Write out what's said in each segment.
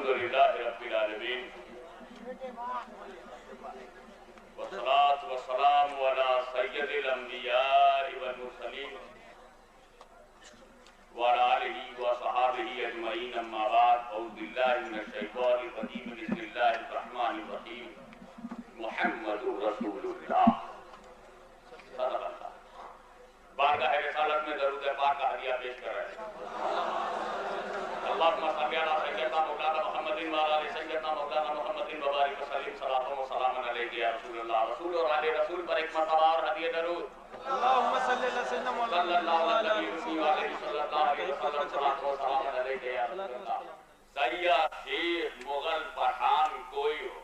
अल्हम्दुलिल्लाहि रब्बिल आलमीन वस्सलातु वस्सलामु अला सय्यदिल अंबियाइ वल मुरसलीन व अला आलिहि व सहाबिहि अजमईन अम्मा बाद औज़ु बिल्लाहि मिनश शैतानिर रजीम बिस्मिल्लाहिर रहमानिर रहीम मुहम्मदुर रसूलुल्लाह बारगाह रिसालत में दरूद पाक का हदिया पेश कर रहे हैं। अल्लाहुम्मा सल्ली अला सय्यदना मौलाना मुहम्मदिन व अला सय्यदना मौलाना मुहम्मदिन व बारिक वसल्लिम सलातो व सलामन अलैहि या रसूलल्लाह। रसूल और आले रसूल पर एक मरतबा और हदिया दरूद। अल्लाहुम्मा सल्ली अला सय्यदना मौलाना सल्लल्लाहु अलैहि वसल्लम सलातो व सलामन अलैहि या रसूलल्लाह। सैयद शेख मुगल पठान कोई हो,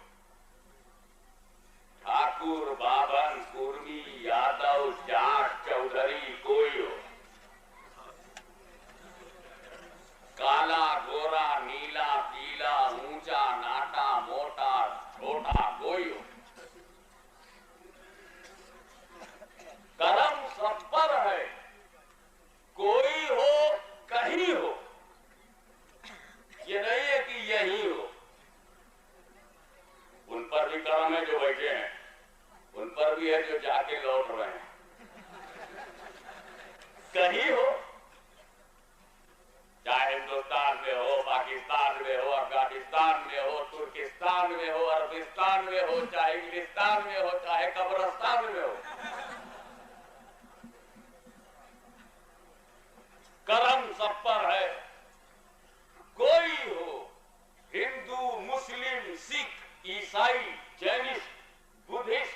ठाकुर बाबन कुर्मी यादव जाट चौधरी कोई हो, काला गोरा नीला पीला ऊंचा नाटा मोटा छोटा कोई हो, करम सब पर है, कोई हो कहीं हो, ये नहीं है कि यही हो। उन पर भी करम है जो बैठे हैं, उन पर भी है जो जाके लौट रहे हैं। कहीं हो, चाहे हिंदुस्तान में हो, पाकिस्तान में हो, अफगानिस्तान में हो, तुर्किस्तान में हो, अरबिस्तान में हो, चाहे इंग्लिस्तान में हो, चाहे कब्रिस्तान में हो, करम सब पर है। कोई हो, हिंदू मुस्लिम सिख ईसाई Jainist Buddhist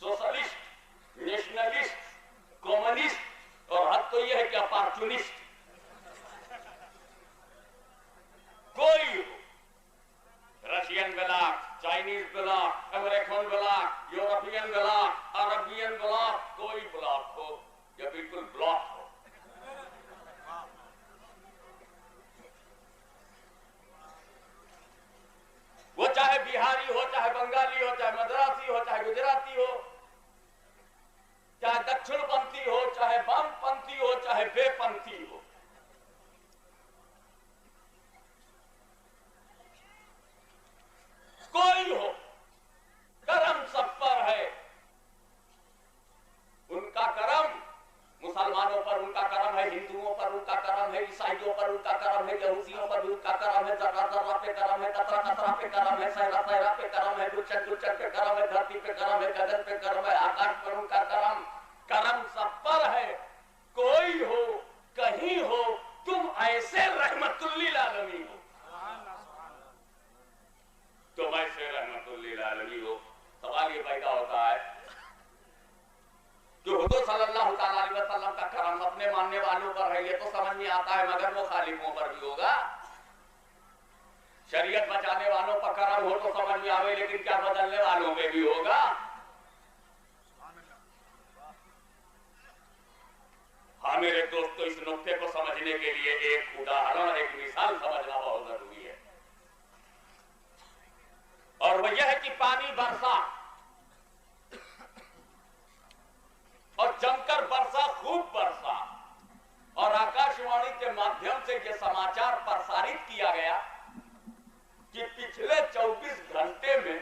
socialist nationalist communist और हद तो यह है कि अपॉर्चुनिस्ट, कोई हो, Russian block, Chinese block, American block, European block, Arabian block, कोई ब्लॉक हो या बिल्कुल ब्लॉक हो, वो चाहे बिहारी हो, चाहे बंगाली हो, चाहे मद्रासी हो, चाहे गुजराती हो, चाहे दक्षिणपंथी हो, चाहे वामपंथी हो, चाहे बेपंथी हो, कोई हो, करम सब पर है। उनका करम मुसलमानों पर उनका करम है, हिंदुओं पर उनका करम है, ईसाइयों पर उनका करम है, यहूदियों पर भी उनका करम है, जर्रा जर्रा पे करम है, कतरा कतरा पे करम है, सहरा सहरा पे करम है, गुलशन गुलशन पे करम है, धरती पे करम है, गगन पे करम है, आकाश पर उनका करम। करम सब पर है, कोई हो कहीं हो, तुम ऐसे रहमतुल्लिल आलमीन हो, तुम ऐसे रहमतुल्लिल आलमीन हो। सवाल ये पैदा होता है जो हुजूर सल्लल्लाहु अलैहि वसल्लम का करम अपने मानने वालों पर है, ये तो समझ में आता है, मगर मुखालिफों पर भी होगा। शरीयत बचाने वालों पर करम हो तो समझ में आवे, लेकिन क्या बदलने वालों में भी होगा? हाँ मेरे दोस्तों, इस नुक्ते को समझने के लिए एक उदाहरण, एक मिसाल समझना बहुत जरूरी है, और वह यह है कि पानी बरसा और जमकर बरसा, खूब बरसा, और आकाशवाणी के माध्यम से यह समाचार प्रसारित किया गया कि पिछले 24 घंटे में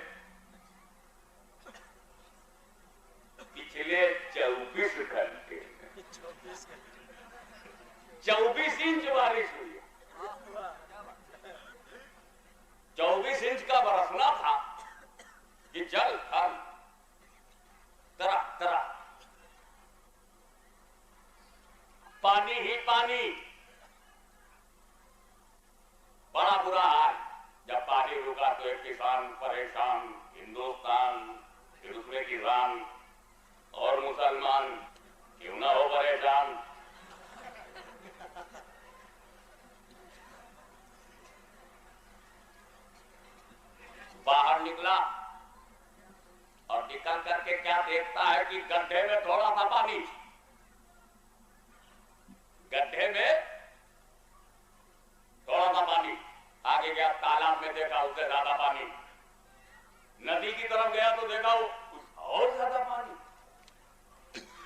24 इंच बारिश हुई। 24 इंच का बरसना था कि जल थल तरह तरह पानी ही पानी। बड़ा बुरा हाल, जब पानी रुका तो एक किसान परेशान, हिंदुस्तान फिर उसमें किसान और मुसलमान क्यों ना हो परेशान। बाहर निकला और निकल करके क्या देखता है कि गड्ढे में थोड़ा सा पानी, गड्ढे में थोड़ा सा पानी। आगे गया तालाब में, देखा उससे ज्यादा पानी। नदी की तरफ गया तो देखा और ज्यादा पानी।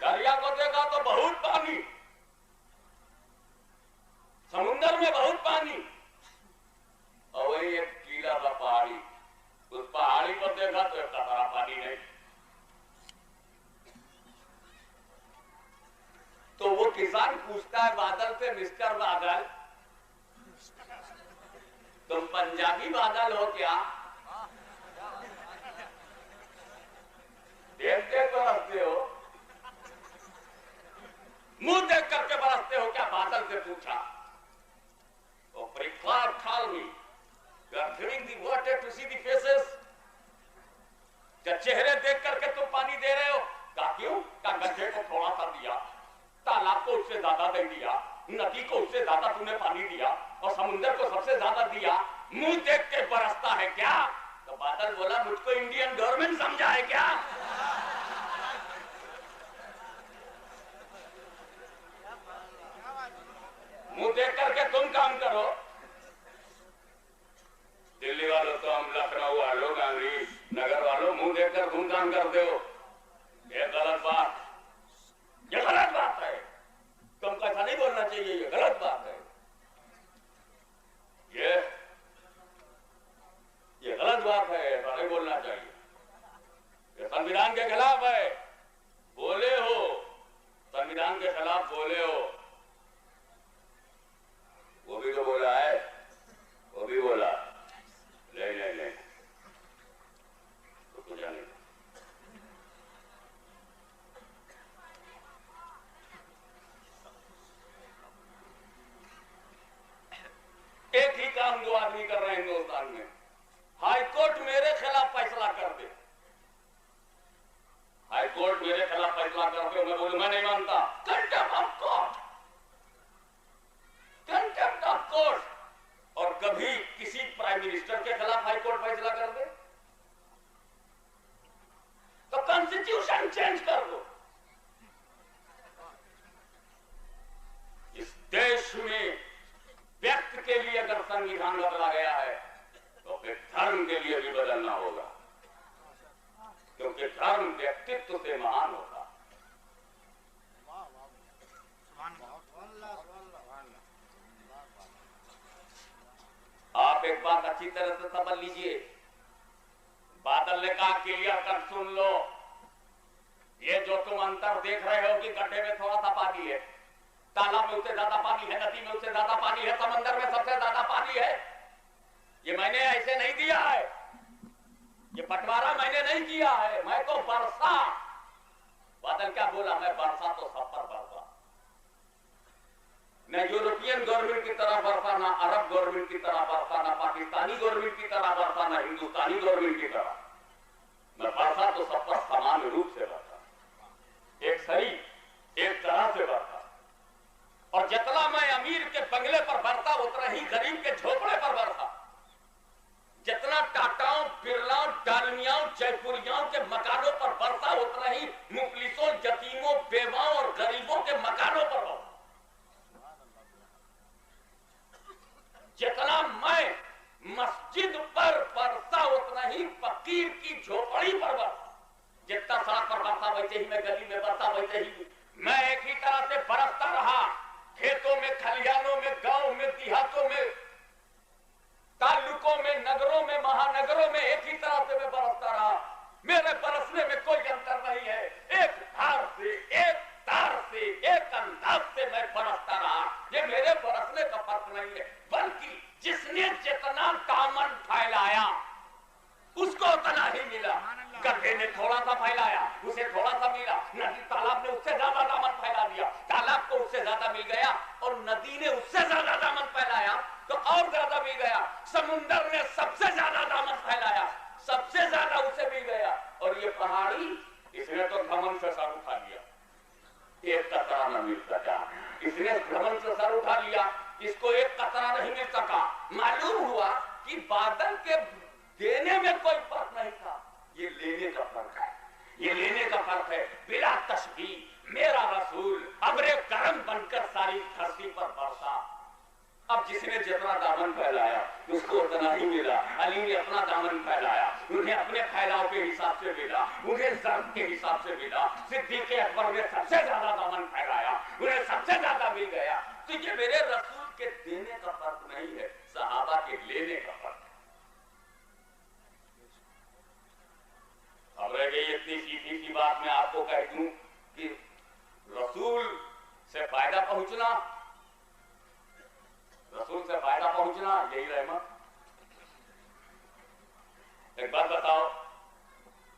दरिया को देखा तो बहुत पानी, समुद्र में बहुत पानी। और वही एक देखा तो एक कतरा पानी नहीं। तो वो किसान पूछता है बादल से, मिस्टर बादल तुम पंजाबी बादल हो क्या? देख देख बरसते हो, मुंह देख करके बरसते हो क्या? बादल से पूछा। तो परिक्लार ठाल में you are giving the water to see the faces, क्या चेहरे देख करके तुम पानी दे रहे हो? कहा क्यों? कहा गड्ढे को थोड़ा सा दिया, तालाब को उससे ज्यादा दे दिया, नदी को उससे ज्यादा तुमने पानी दिया और समुद्र को सबसे ज्यादा दिया, मुंह देख के बरसता है क्या? तो बादल बोला मुझको इंडियन गवर्नमेंट समझा है क्या? मुंह देख करके तुम काम करो। दिल्ली वालों तो हम लखनऊ वालों, गांधी नगर वालों मुंह देखकर तुम काम करते हो, ये गलत बात, ये गलत बात है। तुमको ऐसा नहीं बोलना चाहिए, ये गलत बात है, ये गलत बात है, ऐसा नहीं बोलना चाहिए, ये संविधान के खिलाफ है। बोले हो, संविधान के खिलाफ बोले हो, वो भी तो बोला है, वो भी बोला नहीं नहीं नहीं तो कुछ नहीं। एक ही काम दो आदमी कर रहे हैं हिंदुस्तान में, हाईकोर्ट मेरे खिलाफ फैसला कर दे, हाईकोर्ट मेरे खिलाफ फैसला कर दे, मैं बोलूं मैं नहीं मानता, contempt of court, contempt of court. और कभी किसी प्राइम मिनिस्टर के खिलाफ हाईकोर्ट फैसला कर दे तो कॉन्स्टिट्यूशन चेंज कर दो। इस देश में व्यक्ति के लिए अगर संविधान बदला गया है तो फिर धर्म के लिए भी बदलना होगा, क्योंकि धर्म व्यक्तित्व से महान होता। आप एक बात अच्छी तरह से समझ लीजिए, बादल ने कहा क्लियर कर सुन लो, ये जो तुम अंतर देख रहे हो कि गड्ढे में थोड़ा सा पानी है, तालाब में उससे ज्यादा पानी है, नदी में उससे ज्यादा पानी है, समंदर में सबसे ज्यादा पानी है, ये मैंने ऐसे नहीं दिया है, ये बंटवारा मैंने नहीं किया है, मैं तो बरसा। बादल क्या बोला? मैं बरसा तो सब पर बरसा, न यूरोपियन गवर्नमेंट की तरह बरसा, ना अरब गवर्नमेंट की तरह बरसा, ना पाकिस्तानी गवर्नमेंट की तरह बरसा, ना हिंदुस्तानी गवर्नमेंट की तरह, मैं बरसा तो सब पर समान रूप से बरसा, एक सही एक तरह से बरसा। और जितना मैं अमीर के बंगले पर बरसा उतना ही गरीब के झोपड़े पर बरसा, जितना टाटाओं, बिरलाओं, डालमियाओं, जयपुरियाओं के मकानों पर बरसा उतना ही मुफलिसों, यतीमों, बेवाओं और गरीबों के मकानों पर बरसा। जितना मैं मस्जिद पर बरसा उतना ही फकीर की झोपड़ी पर बरसा, जितना सड़क पर बरसा वैसे ही मैं गली में बरसा, वैसे ही मैं एक ही तरह से बरसता रहा, खेतों में, खलिहानों में, गांव में, देहातों में, तालुकों में, नगरों में, महानगरों में, एक ही तरह से मैं बरसता रहा। मेरे बरसने में कोई अंतर नहीं है, एक धार से, एक तार से, एक अंदाज से मैं बरसता रहा। ये मेरे बरसने का फर्क नहीं है, बल्कि जिसने जितना दामन फैलाया उसको उतना ही मिला। गड्ढे ने थोड़ा सा फैलाया, उसे थोड़ा सा मिला, नदी तालाब ने उससे ज्यादा दामन फैला दिया, तालाब को उससे ज्यादा मिल गया, और नदी ने उससे ज्यादा दामन फैलाया तो और ज्यादा मिल गया, समुंदर ने सबसे ज्यादा दामन फैलाया, सबसे ज्यादा उसे मिल गया, और ये पहाड़ी, इसने तो घमंड से सर उठा लिया, एक कतरा न मिल सका, इसने घमंड से सर उठा लिया, इसको एक कतरा नहीं मिल सका। मालूम हुआ कि बादल के देने में कोई फर्क नहीं था, ये लेने का फर्क है, ये लेने का फर्क है। बिला तशबीह मेरा रसूल अब्रे करम बनकर सारी धरती पर बरसा। अब जिसने जितना दामन फैलाया उसको उतना ही मिला। अली ने अपना दामन फैलाया, उन्हें अपने फैलाव के हिसाब से मिला, उन्हें ज़र्ब के हिसाब से मिला। सिद्दीक़ अकबर ने सबसे ज्यादा दामन फैलाया, उन्हें सबसे ज्यादा मिल गया। तो ये मेरे रसूल के देने का फर्क नहीं है, सहाबा के लेने का फर्क है। यही रहमत। एक बात बताओ,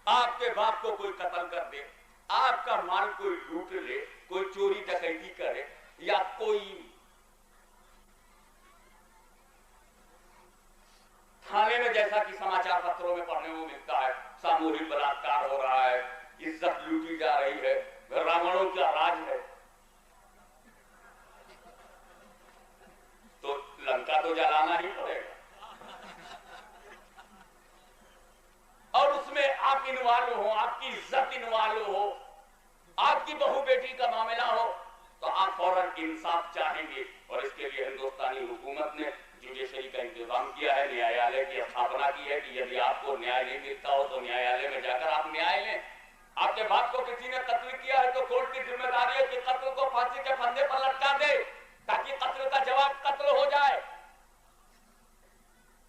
आपके बाप को कोई कत्ल कर दे, आपका माल कोई लूट ले, कोई चोरी डकैती करे, या कोई थाने में, जैसा कि समाचार पत्रों में पढ़ने को मिलता है, सामूहिक बलात्कार हो रहा है, इज्जत लूटी जा रही है, रावणों का राज है, तो लंका तो जलाना ही पड़ेगा। और उसमें आप इन्वॉल्व हो, आपकी इज्जत इन्वॉल्व हो, आपकी बहू बेटी का मामला हो, तो आप फौरन इंसाफ चाहेंगे। और इसके लिए हिंदुस्तानी हुकूमत ने जुडिशरी का इंतजाम किया है, न्यायालय की स्थापना की है कि यदि आपको न्याय नहीं मिलता हो तो न्यायालय में जाकर आप न्याय लें। आपके बाप को किसी ने कत्ल किया है तो कोर्ट की जिम्मेदारी है कि कत्ल को फांसी के फंदे पर लटका दे, ताकि कत्ल का जवाब कत्ल हो जाए।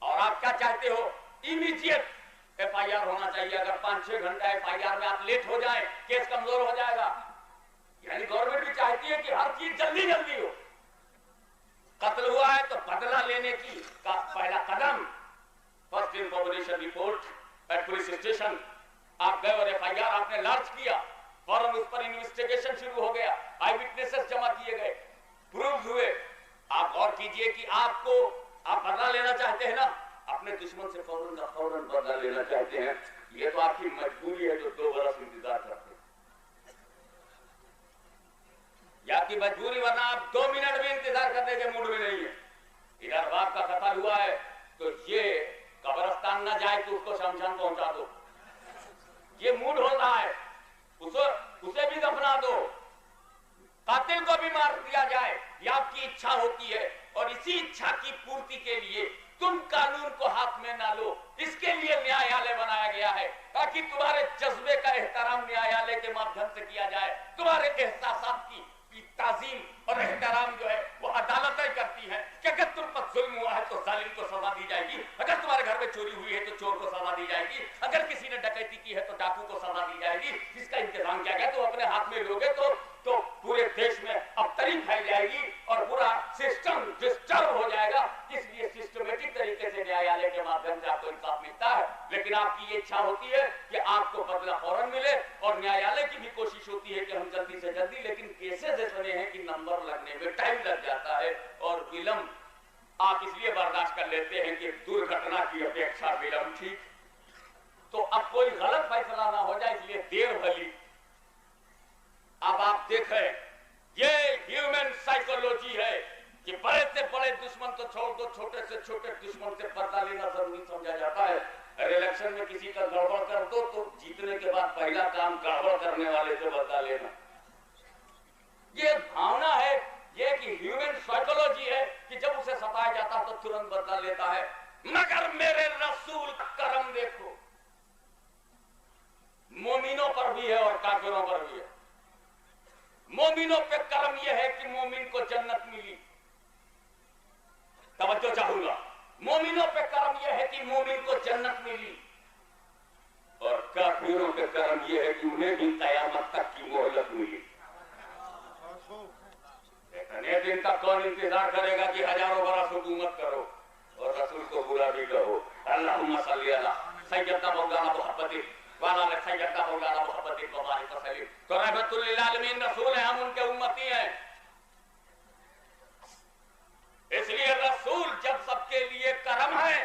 और आप क्या चाहते हो? इमीडिएट FIR होना चाहिए। अगर 5-6 घंटा FIR में आप लेट हो जाए, केस कमजोर हो जाएगा। यानी गवर्नमेंट भी चाहती है कि हर चीज जल्दी जल्दी हो। कत्ल हुआ है तो बदला लेने की का पहला कदम, first information report at police station. आप गए और FIR आपने लॉन्च किया, फौरन उस पर इन्वेस्टिगेशन शुरू हो गया, आई विटनेसेस जमा किए गए, प्रूफ हुए। आप गौर कीजिए कि आप बदला लेना चाहते हैं ना, अपने दुश्मन से फौरन का फौरन बदला लेना चाहते हैं। ये तो आपकी मजबूरी है जो 2 बरस इंतजार करते हैं, या आपकी मजबूरी, वरना आप 2 मिनट भी इंतजार करने के मूड में नहीं है। इधर बाप का कत्ल हुआ है तो ये कब्रिस्तान ना जाए तो उसको शमशान पहुंचा दो, ये मूड हो रहा है, उसे भी दफना दो, कातिल को भी मार दिया जाए, ये आपकी इच्छा होती है। और इसी इच्छा की पूर्ति के लिए तुम कानून को हाथ में ना लो। इसके लिए न्यायालय बनाया गया है, ताकि तुम्हारे जज्बे का एहतराम न्यायालय के माध्यम से किया जाए। तुम्हारे एहसासात की ताजीम और एहतराम जो है वो अदालतें करती हैं कि अगर तुम पर जुल्म हुआ है तो जालिम को सजा दी जाएगी, अगर तुम्हारे घर में चोरी हुई है तो चोर को सजा दी जाएगी, अगर किसी ने डकैती की है तो डाकू को सजा दी जाएगी। इसका इंतजाम किया गया। तो अपने हाथ में लोगे तो पूरे देश में अबतरी फैल जाएगी और पूरा सिस्टम डिस्टर्ब हो जाएगा। इसलिए सिस्टमेटिक तरीके से न्यायालय के माध्यम से आपको इंसाफ मिलता है। लेकिन आपकी ये इच्छा होती है कि आपको बदला फौरन मिले, और न्यायालय की भी कोशिश होती है कि हम जल्दी से जल्दी, लेकिन केसेस ऐसे हैं कि नंबर लगने में टाइम लग जाता है और विलंब आप इसलिए बर्दाश्त कर लेते हैं कि दुर्घटना की अपेक्षा विलंब ठीक। तो अब कोई गलत फैसला ना हो जाए, इसलिए देर भली। अब आप देखें, ये ह्यूमन साइकोलॉजी है कि बड़े से बड़े दुश्मन तो छोड़ दो, छोटे से छोटे दुश्मन से बदला लेना जरूरी समझा जाता है। इलेक्शन में किसी का गड़बड़ कर दो तो जीतने के बाद पहला काम गड़बड़ करने वाले से बदला लेना। ये भावना है, ये कि ह्यूमन साइकोलॉजी है कि जब उसे सताया जाता है तो तुरंत बदला लेता है। मगर मेरे रसूल का करम देखो, मोमिनों पर भी है और काफिरों पर भी है। मोमिनों पे करम यह है कि मोमिन को जन्नत मिली। तवज्जो चाहूंगा, मोमिनों पे करम यह है कि मोमिन को जन्नत मिली, और काफिरों पे करम यह है कि उन्हें भी कयामत तक की मोहलत मिली। इतने दिन तक कौन इंतजार करेगा कि हजारों बरस हुकूमत करो और रसूल को बुरा भी कहो। अल्लाहुम्मा सल्ली अला सय्यदना मौलाना मुहम्मद वाला सय्यदना मौलाना मुहम्मद मुबारक वसल्लम। तो रहमतुल लिल आलमीन रसूल है, हम उनके उम्मती हैं। इसलिए रसूल जब सबके लिए करम है,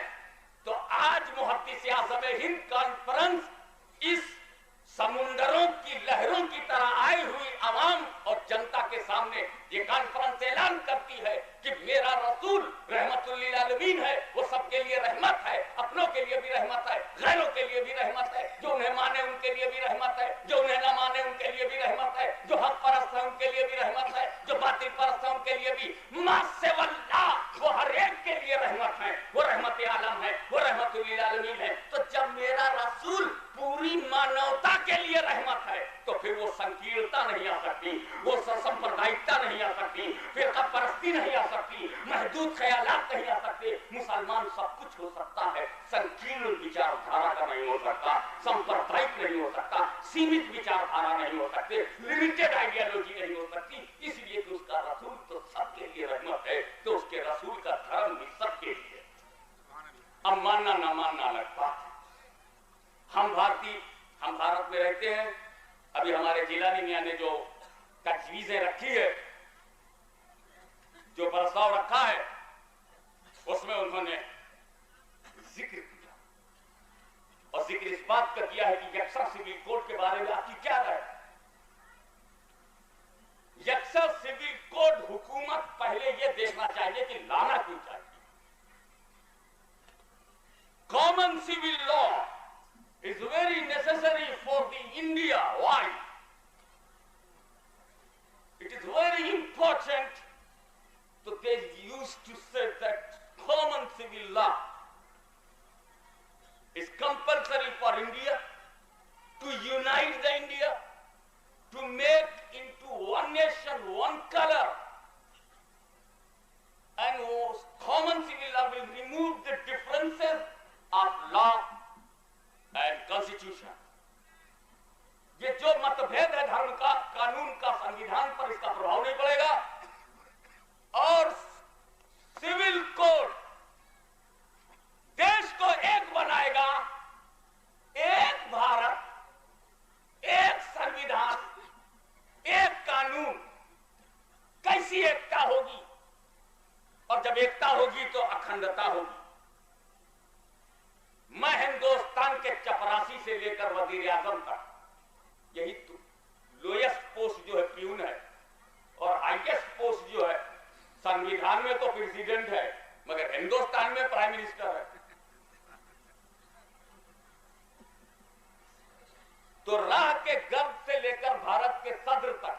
तो आज मुहद्दिस आज़म हिंद कॉन्फ्रेंस इस समुंदरों की लहरों की तरह आई हुई आवाम और जनता के सामने ये कॉन्फ्रेंस ऐलान करती है कि मेरा रसूल रहमतुल लिल आलमीन है, वो सबके लिए रहमत है, अपनों के लिए भी रहमत है, गैरों के लिए भी रहमत है, जो उन्हें माने उनके लिए भी रहमत है, जो उन्हें ना माने उनके लिए भी रहमत है, जो हक परस्त है उनके लिए भी रहमत है, जो बातिल परस्त है उनके लिए भी। मासेवल्ला, वो हर एक के लिए रहमत है, वो रहमत आलम है, वो रहमतुल लिल आलमीन है। तो जब मेरा रसूल पूरी मानवता के लिए रहमत है, तो फिर वो संकीर्णता नहीं आ सकती, वो सांप्रदायिकता नहीं आ सकती, फिरका परस्ती नहीं आ सकती, महदूद ख्यालात नहीं आ सकते। मुसलमान सब कुछ हो सकता है, संकीर्ण विचारधारा का नहीं हो सकता, सांप्रदायिक नहीं हो सकता, सीमित विचारधारा नहीं हो सकते, लिमिटेड आइडियोलॉजी नहीं हो सकती। इसलिए कि उसका रसूल तो सबके लिए रहमत है, तो उसके रसूल का धर्म भी सबके लिए। अब मानना ना मानना अलग बात है। हम भारत में रहते हैं। अभी हमारे जिलानी मियां ने जो तजवीजें रखी है, जो प्रस्ताव रखा है, उसमें उन्होंने जिक्र किया और जिक्र इस बात का किया है कि यक्सा सिविल कोड के बारे में आपकी क्या राय है। यक्सा सिविल कोड हुकूमत पहले यह देखना चाहिए कि लाना क्यों चाहिए। Common civil law is very necessary for the India. Why? It is very important. So they used to say that common civil law is compulsory for India to unite the India, to make into one nation, one color. And common civil law will remove the differences of law and constitution. ये जो मतभेद है धर्म का, कानून का, संविधान पर इसका प्रभाव नहीं पड़ेगा। और सिविल कोड देश को एक बनाएगा। एक भारत, एक संविधान, एक कानून। कैसी एकता होगी? और जब एकता होगी तो अखंडता होगी। मैं हिंदुस्तान के चपरासी से लेकर वजीर आजम तक, यही तो लोएस्ट पोस्ट जो है प्यून है, और हाईएस्ट पोस्ट जो है संविधान में तो प्रेसिडेंट है, मगर हिंदुस्तान में प्राइम मिनिस्टर है। तो राह के गर्भ से लेकर भारत के सदर तक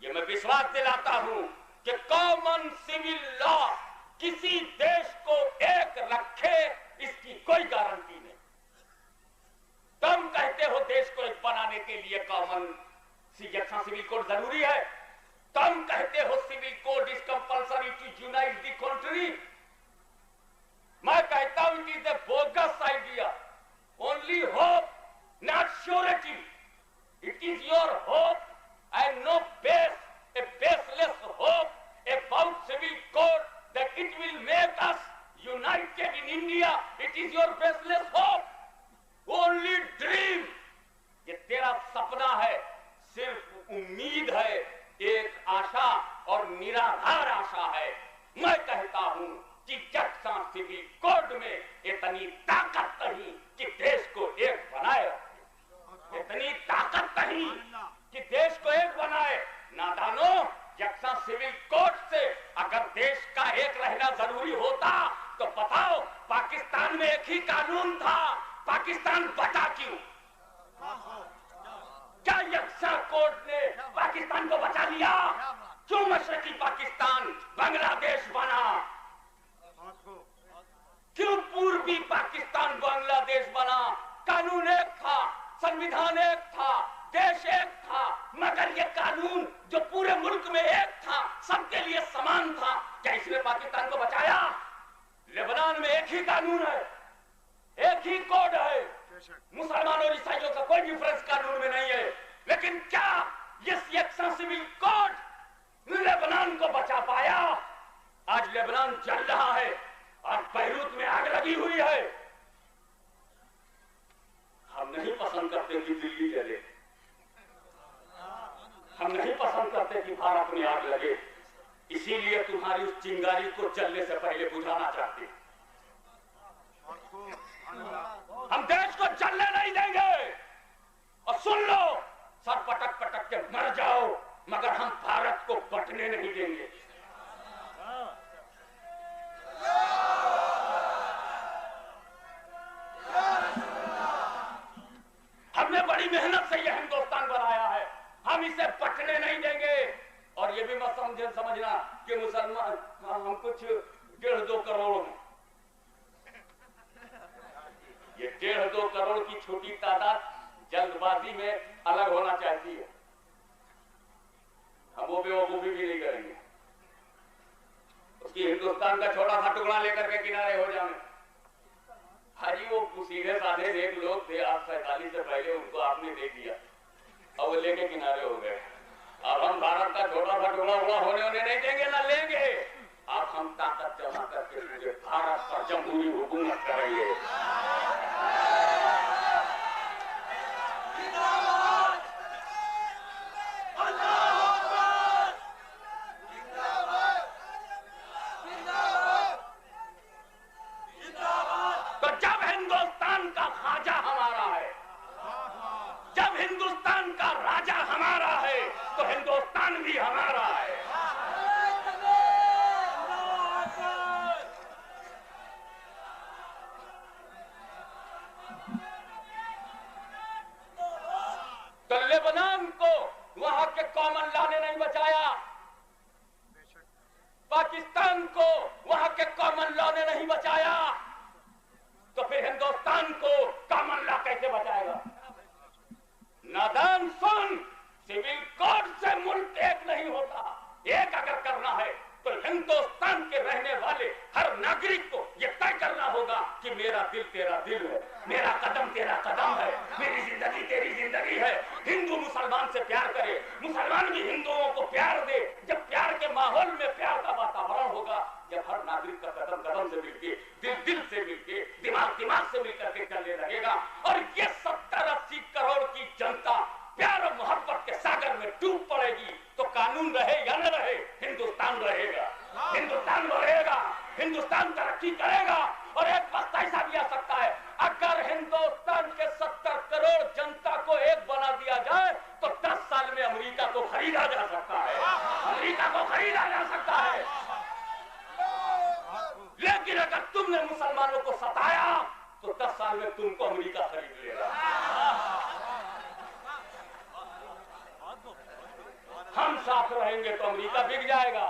ये मैं विश्वास दिलाता हूं कि कॉमन सिविल लॉ किसी देश को एक रखे, इसकी कोई गारंटी नहीं। तुम कहते हो देश को एक बनाने के लिए कॉमन सिविल कोड जरूरी है। तुम कहते हो civil code is compulsory to unite the country. मैं कहता हूं it is a bogus idea. Only hope, not surety. It is your hope and no base, a baseless hope about civil code that it will make us united in India. It is your baseless hope, only dream. ये तेरा सपना है, सिर्फ उम्मीद है, एक आशा और निराधार आशा है। मैं कहता हूं कि यक्सा सिविल कोड में इतनी ताकत नहीं कि देश को एक बनाए रखे, इतनी ताकत नहीं कि देश को एक बनाए। नादानो, यक्सा सिविल कोड से अगर देश का एक रहना जरूरी होता तो बताओ, पाकिस्तान में एक ही कानून था, पाकिस्तान बचा क्यों? क्या यक्सा कोड ने पाकिस्तान को बचा लिया? क्यों मशरकी पाकिस्तान बांग्लादेश बना? क्यों पूर्वी पाकिस्तान बांग्लादेश बना? कानून एक था, संविधान एक था, देश एक था, मगर ये कानून जो पूरे मुल्क में एक था, सबके लिए समान था, क्या इसने पाकिस्तान को बचाया? लेबनान में एक ही कानून है, एक ही कोड है, मुसलमान और ईसाइयों का कोई डिफरेंस कानून में नहीं है। लेकिन क्या ये यक्सा सिविल कोड लेबनान को बचा पाया? आज लेबनान जल रहा है, आज बैरूत में आग लगी हुई है। हम नहीं पसंद करते कि दिल्ली जले, हम नहीं पसंद करते कि भारत में आग लगे, इसीलिए तुम्हारी उस चिंगारी को जलने से पहले बुझाना चाहते हैं। हम देश को जलने नहीं देंगे। और सुन लो, सर पटक पटक के मर जाओ, मगर हम भारत को बटने नहीं देंगे। हमने बड़ी मेहनत से यह हिंदुस्तान बनाया है, हम इसे बटने नहीं देंगे। और ये भी मत समझना कि मुसलमान हम कुछ 1.5-2 करोड़ हैं। ये 1.5-2 करोड़ की छोटी तादाद जल्दबाजी में अलग होना चाहती है। हम वो बेवकूफी भी नहीं करेंगे उसकी हिंदुस्तान का छोटा सा टुकड़ा लेकर के किनारे हो जाने। हाजी वो सीधे साधे नेक लोग थे, आज 47 से पहले उनको आपने दे दिया और वो लेके किनारे हो गए। अब हम भारत का छोटा सा टुकड़ा होने नहीं देंगे, ना लेंगे। आप हम ताकत जमा करके पूरे भारत पर जमहूरी हुकूमत करेंगे। तो जब हिंदुस्तान का ख्वाजा हमारा है, जब हिंदुस्तान का राजा हमारा है, तो हिंदुस्तान भी हमारा है। तो लेबनान को वहां के कॉमन लॉ ने नहीं बचाया, पाकिस्तान को वहां के कॉमन लॉ ने नहीं बचाया, तो फिर हिंदुस्तान को कॉमन लॉ कैसे बचाएगा? नादान सुन, सिविल कोड से मुल्क एक नहीं होता। एक अगर करना है तो हिंदुस्तान के रहने वाले हर नागरिक को यह तय करना होगा कि मेरा दिल तेरा दिल है, मेरा कदम तेरा कदम है, मेरी जिंदगी तेरी जिंदगी है। हिंदू मुसलमान से प्यार करे, मुसलमान भी हिंदुओं को प्यार दे। जब प्यार के माहौल में प्यार का वातावरण होगा, जब हर नागरिक का कदम कदम से मिलके, दिल दिल से मिलके, दिमाग दिमाग से मिलकर के चलने लगेगा, और ये 70-80 करोड़ की जनता प्यार और मोहब्बत के सागर में डूब पड़ेगी, तो कानून रहे या न रहे, हिंदुस्तान रहेगा, हिंदुस्तान बढ़ेगा, हिंदुस्तान तरक्की करेगा। और एक वक्त ऐसा भी आ सकता है, अगर हिंदुस्तान के 70 करोड़ जनता को एक बना दिया जाए तो 10 साल में अमेरिका को खरीदा जा सकता है, अमेरिका को खरीदा जा सकता है। लेकिन अगर तुमने मुसलमानों को सताया तो 10 साल में तुमको अमेरिका खरीद लेगा। हम साथ रहेंगे तो अमेरिका बिक जाएगा,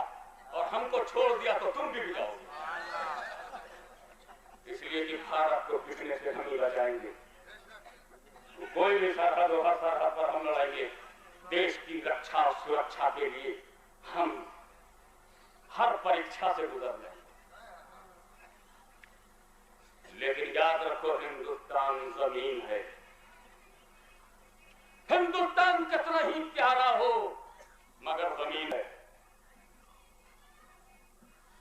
और हमको छोड़ दिया तो तुम बिक जाओगे। इसलिए कि भारत को बिकने से हम बचाएंगे। तो कोई भी सरहद हो, हर सरहद पर हम लड़ाएंगे। देश की रक्षा और सुरक्षा के लिए हम हर परीक्षा से गुजर लेंगे। लेकिन याद रखो, हिंदुस्तान जमीन है। हिंदुस्तान कितना ही प्यारा हो मगर जमीन है,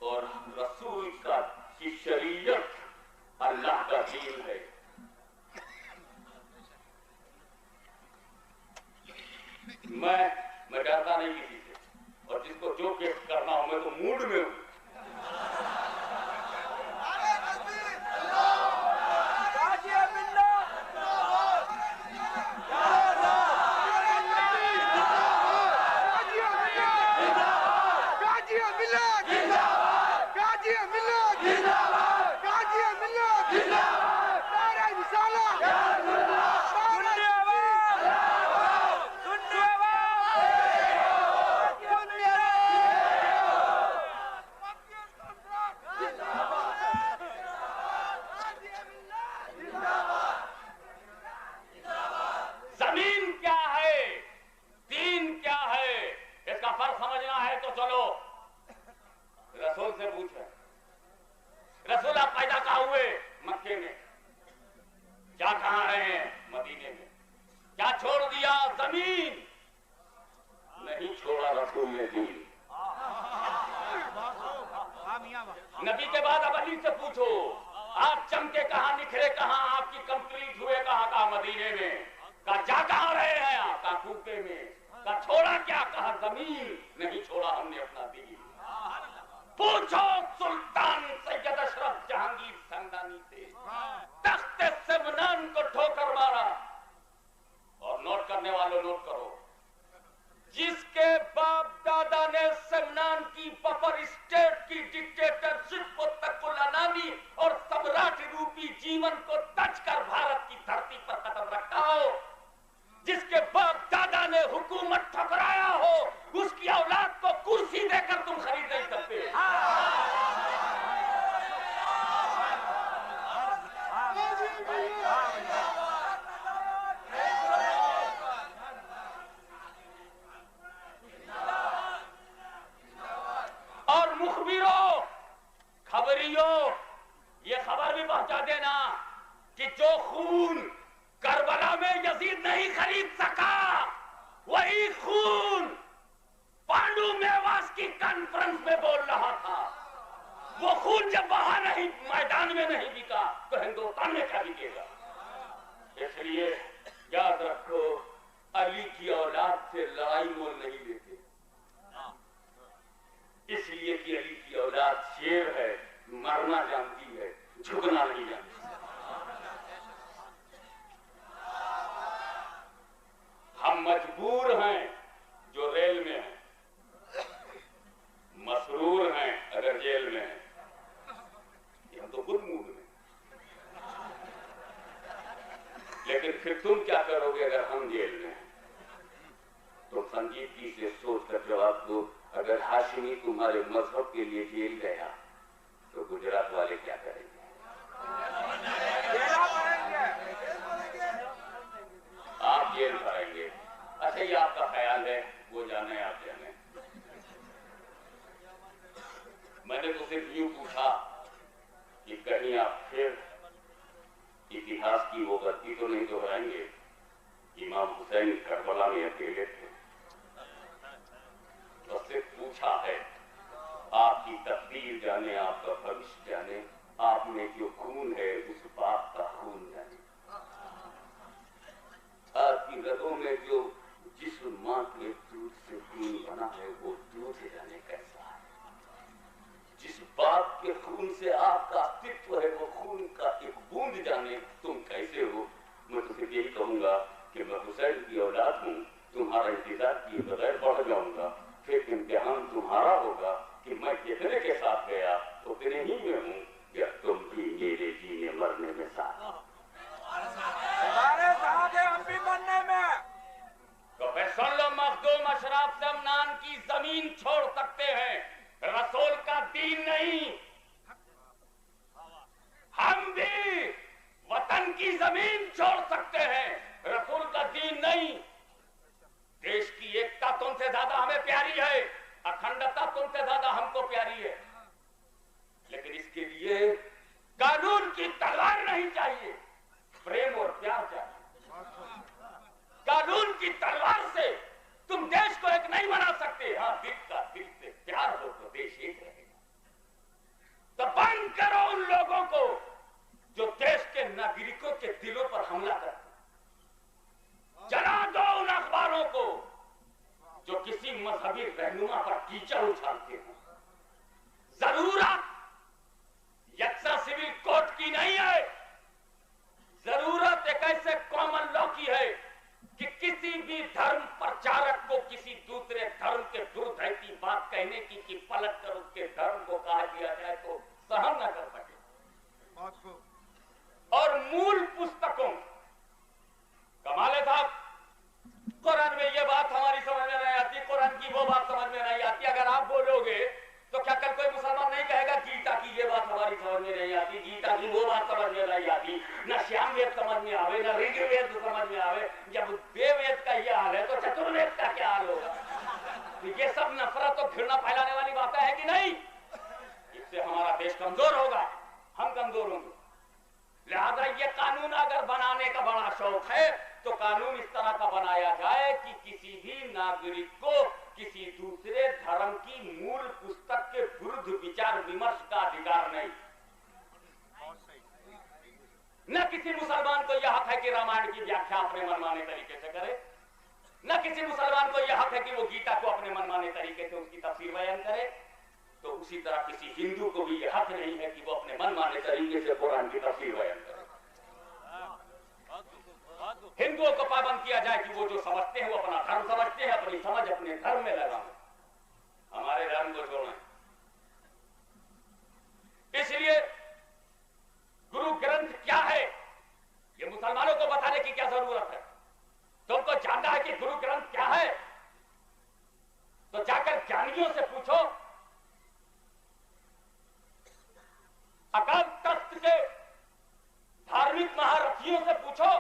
और रसूल का की शरीयत अल्लाह का दीन है। मैं डरता नहीं किसी से, और जिसको जो केस करना हो मैं तो मूड में हूं। नबी के बाद अब अली से पूछो, आप चमके कहां, निखरे कहां, आपकी कंप्लीट हुए कहां मदीने में। कहा जा कहां रहे हैं आप? कहा कूफे में। कहा छोड़ा क्या? कहा जमीन नहीं छोड़ा हमने अपना दीन। पूछो सुल्तान सैयद अशरफ जहांगीर संदानी से, तख्ते सिमनान को ठोकर मारा। और नोट करने वालों नोट करो, जिसके बाप दादा ने सिमनान की पपर स्टेट की डिक्टेटरशिप को तकुलनामी और सम्राट रूपी जीवन को तज कर भारत की धरती पर कदम रखा हो, जिसके बाप दादा ने हुकूमत ठुकराया हो, उसकी औलाद को कुर्सी देकर तुम खरीद नहीं सकते। और मुखबिरों, खबरियों, ये खबर भी पहुंचा देना कि जो खून करबला में यजीद नहीं खरीद सका, वही खून पांडु मेवास की कॉन्फ्रेंस में बोल रहा था। वो खून जब वहां नहीं, मैदान में नहीं बिका, तो हिंदुस्तान में क्या बिकेगा? इसलिए याद रखो, अली की औलाद से लड़ाई मोल नहीं लेते, इसलिए कि अली की औलाद शेर है, मरना जानती है, झुकना नहीं जानती। हम मजबूर हैं जो रेल में हैं, मसरूर हैं अगर जेल में हैं, हम तो गुड मूड में। लेकिन फिर तुम क्या करोगे अगर हम जेल में हैं? तुम संजीदगी से सोच कर जवाब दो। अगर हाशिमी तुम्हारे मजहब के लिए जेल गया तो गुजरात वाले क्या करेंगे? आप जेल भरेंगे। अच्छा, ये आपका ख्याल है, वो जाने आप जाने। मैंने तो सिर्फ यूं पूछा कि कहीं आप फिर इतिहास की वो गलती तो नहीं दोहराएंगे। इमाम हुसैन करबला में अकेले थे, तो सिर्फ पूछा है, आपकी तकदीर जाने, आपका भविष्य जाने, आपने जो खून है उस बाप का खून जाने, आपकी रगों में जो जिस मां के दूध से खून बना है वो दूध जाने कैसा है, जिस बाप के खून से आपका अस्तित्व है वो खून का एक बूंद जाने तुम कैसे हो। मैं तो सिर्फ यही कहूंगा कि मैं हुसैन की औलाद हूं, तुम्हारा इंतजार किए बगैर बढ़ जाऊंगा, फिर इम्तिहान तुम्हारा होगा कि मैं कितने के साथ गया उतने ही में हूं, या तुम भी मेरे जीने मरने में साथ। हमारे साथ है, हम भी मरने में। तो फिर सुन लो, मखदूम अशराफ समनान की जमीन छोड़ सकते हैं, रसूल का दीन नहीं। हम भी वतन की जमीन छोड़ सकते हैं, रसूल का दीन नहीं। देश की एकता तुमसे ज्यादा हमें प्यारी है, अखंडता तुमसे ज्यादा हमको प्यारी है, लेकिन इसके लिए कानून की तलवार नहीं चाहिए, प्रेम और प्यार चाहिए। कानून की तलवार से तुम देश को एक नहीं बना सकते। हाँ, दिल से प्यार हो तो देश एक रहेगा। तो बंद करो उन लोगों को जो देश के नागरिकों के दिलों पर हमला करते, जला दो उन अखबारों को जो किसी मजहबी रहनुमा पर कीचड़ उछालते हैं। जरूरत यक्सा सिविल कोड की नहीं है, जरूरत एक ऐसे कॉमन लॉ की है कि किसी भी धर्म प्रचारक को किसी दूसरे धर्म के विरुद्ध ऐसी बात कहने की कि पलट कर उसके धर्म को कहा दिया जाए तो सहन न कर सके। और मूल पुस्तकों, कमाल साहब, कुरान में ये बात हमारी समझ में नहीं आती, कुरान की वो बात समझ में नहीं आती। अगर आप बोलोगे तो क्या कल कोई मुसलमान नहीं कहेगा गीता की ये बात हमारी समझ में नहीं आती, गीता की वो बात समझ में नहीं आती, न श्याम वेद समझ में आवे, न ऋग्वेद समझ में आवे। जब देववेद का ये हाल है तो चतुर्वेद का क्या हाल होगा? तो ये सब नफरत और घृणा फैलाने वाली बातें है कि नहीं? इससे हमारा देश कमजोर होगा, हम कमजोर होंगे। लिहाजा ये कानून अगर बनाने का बड़ा शौक है तो कानून इस तरह का बनाया जाए कि किसी भी नागरिक को किसी दूसरे धर्म की मूल पुस्तक के विरुद्ध विचार विमर्श का अधिकार नहीं। न किसी मुसलमान को यह हक है कि रामायण की व्याख्या अपने मनमाने तरीके से करे, न किसी मुसलमान को यह हक है कि वो गीता को अपने मनमाने तरीके से उसकी तफसीर बयान करे। तो उसी तरह किसी हिंदू को भी यह हक नहीं है कि वो अपने मनमाने तरीके से कुरान की तफसीर बयान करे। हिंदुओं को पाबंद किया जाए कि वो जो समझते हैं वो अपना धर्म समझते हैं, अपनी समझ अपने धर्म में लगाएं, हमारे धर्म को छोड़ें। इसलिए गुरु ग्रंथ क्या है ये मुसलमानों को बताने की क्या जरूरत है? तुमको जानना है कि गुरु ग्रंथ क्या है तो जाकर ज्ञानियों से पूछो, अकाल तख्त के धार्मिक महारथियों से पूछो।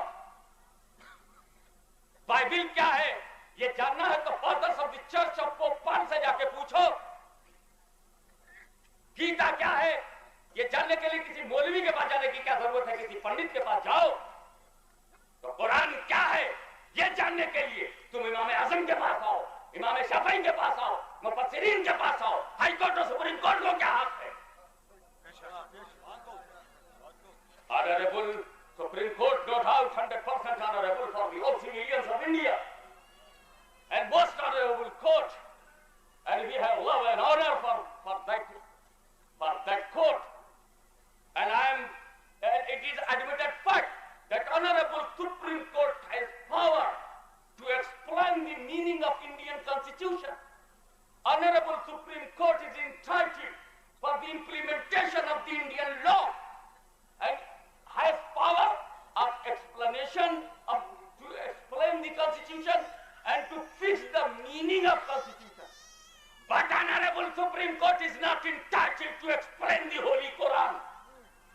बाइबिल क्या है ये जानना है तो fathers of the church of Pope Paul से जाके पूछो। गीता क्या है ये जानने के लिए किसी मौलवी के पास जाने की क्या जरूरत है? किसी पंडित के पास जाओ। तो कुरान क्या है ये जानने के लिए तुम इमाम आजम के पास आओ, इमाम शाफई के पास आओ, मुफस्सिरीन के पास आओ। हाई कोर्ट और सुप्रीम कोर्ट को क्या हक है? 100% honorable for the all civilians of India and most honorable court, and we have love and honor for that court. And it is admitted fact that Honorable Supreme Court has power to explain the meaning of Indian Constitution. Honorable Supreme Court is entitled for the implementation of the Indian law and has power of explanation to explain the Constitution and to fix the meaning of Constitution. But Honorable Supreme Court is not entitled to explain the Holy Quran,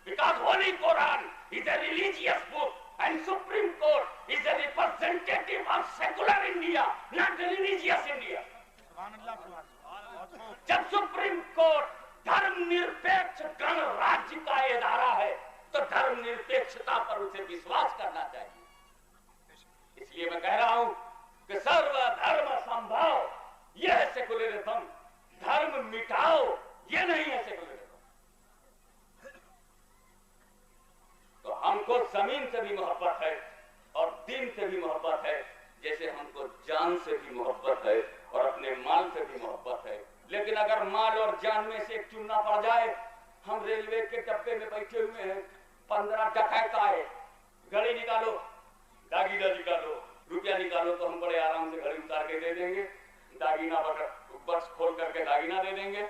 because Holy Quran is a religious book and Supreme Court is a representative of secular India, not religious India. जब supreme court धर्मनिरपेक्ष गणराज्य का इदारा है तो धर्मनिरपेक्षता पर उसे विश्वास करना चाहिए। इसलिए मैं कह रहा हूं कि सर्वधर्म संभाव यह है सेकुलरिज्म, धर्म मिटाओ यह नहीं है सेकुलरिज्म। तो हमको जमीन से भी मोहब्बत है और दीन से भी मोहब्बत है, जैसे हमको जान से भी मोहब्बत है और अपने माल से भी मोहब्बत है। लेकिन अगर माल और जान में से एक चुनना पड़ जाए, हम रेलवे के डब्बे में बैठे हुए हैं, 15 डकैत आए, घड़ी निकालो, दागीना निकालो, रुपया निकालो, तो हम बड़े आराम से घड़ी उतार के दे देंगे, दागीना बक्स खोल करके दागीना दे देंगे,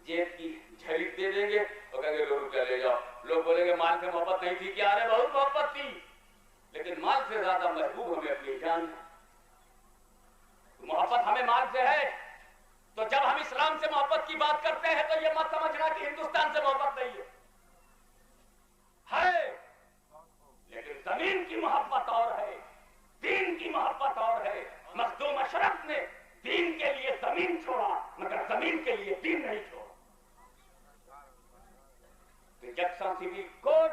जेब की झलिक दे देंगे और कहेंगे लो रुपया ले जाओ। लोग बोलेंगे माल से मोहब्बत नहीं थी क्या? अरे बहुत मोहब्बत थी, लेकिन माल से ज्यादा महबूब हमें अपनी जान है। मोहब्बत हमें माल से है, तो जब हम इस्लाम से मोहब्बत की बात करते हैं तो ये मत समझना कि हिंदुस्तान से मोहब्बत नहीं है, लेकिन जमीन की मोहब्बत और है, दीन की मोहब्बत और है। मखदूम अशरफ ने दीन के लिए जमीन छोड़ा, मगर जमीन के लिए दीन नहीं छोड़ा। तो जैक्सन सिविल कोड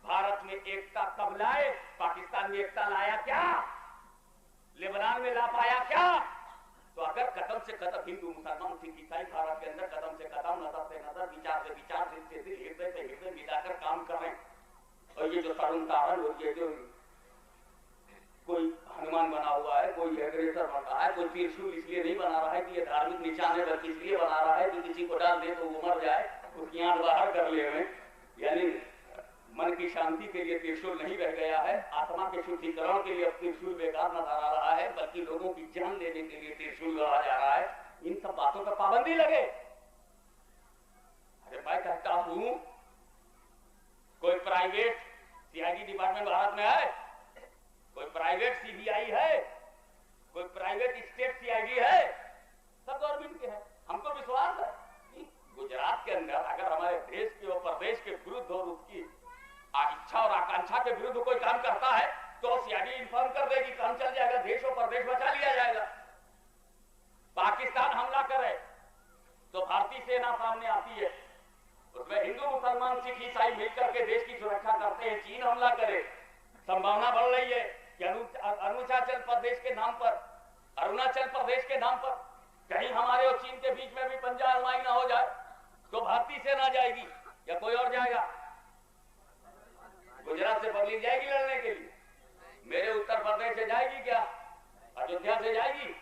भारत में एकता कब लाए? पाकिस्तान में एकता लाया क्या? लेबनान में ला पाया क्या? तो अगर कदम से कदम हिंदू मुसलमान सिख ईसाई भारत के अंदर कदम से कदम, नजर से नजर, विचार से विचार, दिल से दिल, हृदय से हृदय मिलाकर काम कर रहे हैं, और ये जो तरुण तारण और ये जो कोई हनुमान बना हुआ है, कोई एग्रेसर बना है, कोई त्रिशूल इसलिए नहीं बना रहा है कि ये धार्मिक निशान है, बल्कि इसलिए बना रहा है कि किसी को डाल दे तो वो मर जाए, उसकी आंख बाहर कर ले हमें। यानी मन की शांति के लिए त्रिशूल नहीं रह गया है, आत्मा के शुद्धिकरण के लिए त्रिशूल बेकार नजर आ रहा है, बल्कि लोगों की जान लेने के लिए त्रिशूल गढ़ा जा रहा है। इन सब बातों पर पाबंदी लगे। अरे मैं कहता हूं कोई प्राइवेट सीआईडी डिपार्टमेंट भारत में है, कोई प्राइवेट सीबीआई है, कोई प्राइवेट स्टेट सीआईडी है, सब गवर्नमेंट के हैं। हमको विश्वास है कि गुजरात के अंदर अगर हमारे देश के और प्रदेश के विरुद्ध और उसकी इच्छा और आकांक्षा के विरुद्ध कोई काम करता है तो सीआईडी इन्फॉर्म कर देगी, काम चल जाएगा, देश और प्रदेश बचा लिया जाएगा। पाकिस्तान हमला करे तो भारतीय सेना सामने आती है, उसमें हिंदू मुसलमान सिख ईसाई मिलकर के देश की सुरक्षा करते हैं। चीन हमला करे, संभावना बढ़ रही है कि अरुणाचल प्रदेश के नाम पर, अरुणाचल प्रदेश के नाम पर कहीं हमारे और चीन के बीच में भी पंजा अलमाई ना हो जाए तो भारतीय सेना जाएगी या कोई और जाएगा? गुजरात से पब्लिक जाएगी लड़ने के लिए? मेरे उत्तर प्रदेश से जाएगी क्या? अयोध्या से जाएगी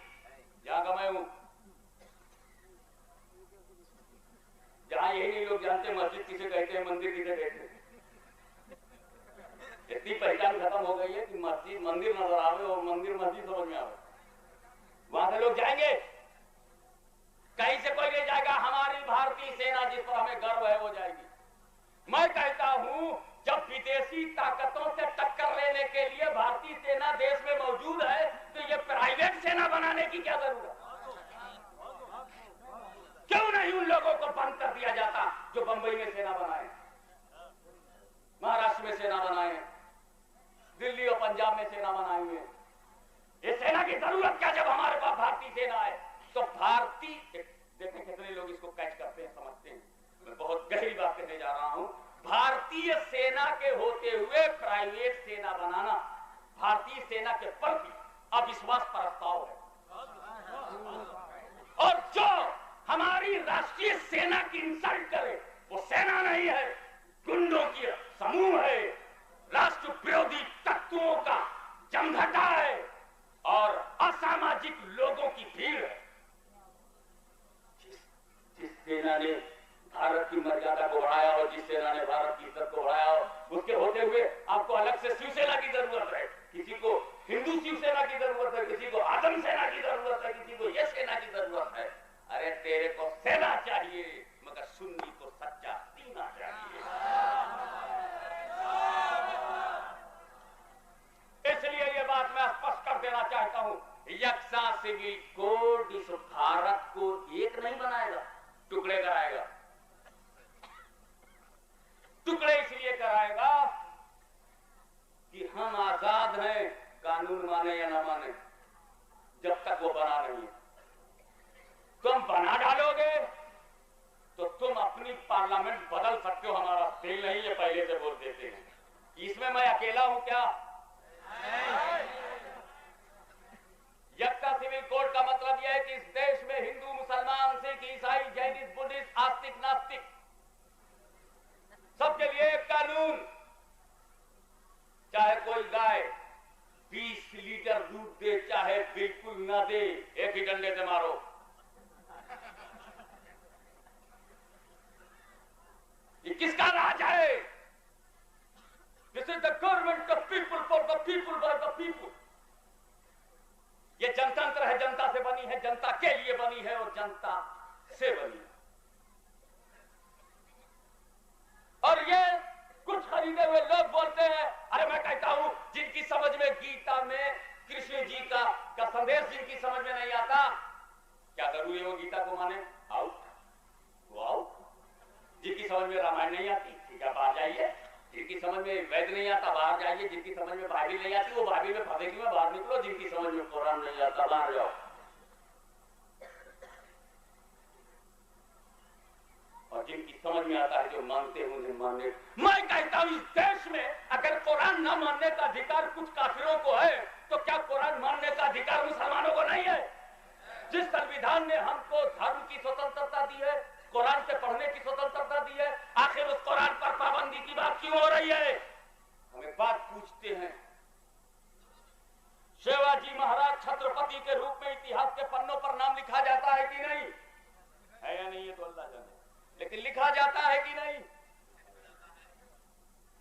जहां का मैं हूं, जहां यही नहीं लोग जानते मस्जिद किसे कहते हैं, मंदिर किसे कहते हैं। इतनी पहचान खत्म हो गई है कि मस्जिद मंदिर नजर आवे और मंदिर मस्जिद समझ में आवे। वहां से लोग जाएंगे, कहीं से कोई ले जाएगा। हमारी भारतीय सेना जिस पर हमें गर्व है वो जाएगी। मैं कहता हूं जब विदेशी ताकतों से टक्कर लेने के लिए भारतीय सेना देश में मौजूद है तो ये प्राइवेट सेना बनाने की क्या जरूरत? क्यों नहीं उन लोगों को बंद कर दिया जाता जो बंबई में सेना बनाए, महाराष्ट्र में सेना बनाए, दिल्ली और पंजाब में सेना बनाई है? ये सेना की जरूरत क्या जब हमारे पास भारतीय सेना है? तो भारतीय, देखें कितने लोग इसको कैच करते हैं, समझते हैं। मैं बहुत गहरी बात कहने जा रहा हूं। भारतीय सेना के होते हुए प्राइवेट सेना बनाना भारतीय सेना के प्रति अविश्वास प्रस्ताव है। और जो हमारी राष्ट्रीय सेना की इंसल्ट करे वो सेना नहीं है, गुंडों की समूह है, राष्ट्र विरोधी तत्व तत्वों का जमघटा है और असामाजिक लोगों की भीड़ है। जिस सेना ने भारत की मर्यादा को बढ़ाया हो, जिस सेना ने भारत की इज्जत को बढ़ाया हो, उसके होते हुए आपको अलग से शिवसेना की जरूरत है। किसी को हिंदू शिवसेना की जरूरत है, किसी को आदम सेना की जरूरत है, किसी को ये सेना की जरूरत है। अरे तेरे को सेना चाहिए मगर सुन्नी को सच्चा सीना चाहिए। इसलिए ये बात मैं स्पष्ट कर देना चाहता हूं, यक्सा सिविल कोड इस भारत को एक नहीं बनाएगा, टुकड़े कराएगा। टुकड़े इसलिए कराएगा कि हम आजाद हैं, कानून माने या ना माने, जब तक वो बना नहीं है। तुम बना डालोगे तो तुम अपनी पार्लियामेंट बदल सकते हो, हमारा दिल नहीं है, पहले से बोल देते हैं। इसमें मैं अकेला हूं क्या? यक्सा सिविल कोड का मतलब यह है कि इस देश में हिंदू, मुसलमान, सिख, ईसाई, जैनिस्ट, बुद्धिस्ट, आस्तिक, नास्तिक सबके लिए एक कानून। चाहे कोई गाय 20 लीटर दूध दे, चाहे बिल्कुल ना दे, एक ही डंडे से मारो। ये किसका राज है? This is the government of people, for the people, by the people. ये जनतंत्र है, जनता से बनी है, जनता के लिए बनी है और जनता से बनी है। और ये कुछ खरीदे हुए लोग बोलते हैं, अरे मैं कहता हूं जिनकी समझ में गीता में कृष्ण जी का संदेश जिनकी समझ में नहीं आता, क्या जरूरी है वो गीता को माने? आउट, वो आउट। जिनकी समझ में रामायण नहीं आती, ठीक है, बाहर जाइए। जिनकी समझ में वेद नहीं आता, बाहर जाइए। जिनकी समझ में बाइबिल नहीं आती, वो बाइबिल में फंसेगी, में बाहर निकलो। जिनकी समझ में कुरान नहीं आता, बाहर जाओ। और जिनकी समझ में आता है, जो मानते हैं उन्हें मानने। मैं कहता हूं इस देश में अगर कुरान न मानने का अधिकार कुछ काफिरों को है, तो क्या कुरान मानने का अधिकार मुसलमानों को नहीं है? जिस संविधान ने हमको धर्म की स्वतंत्रता दी है, कुरान से पढ़ने की स्वतंत्रता दी है, आखिर उस कुरान पर पाबंदी की बात क्यों हो रही है? हम एक बात पूछते हैं, शिवाजी महाराज छत्रपति के रूप में इतिहास के पन्नों पर नाम लिखा जाता है कि नहीं? है या नहीं, ये तो अल्लाह जाने, लेकिन लिखा जाता है कि नहीं?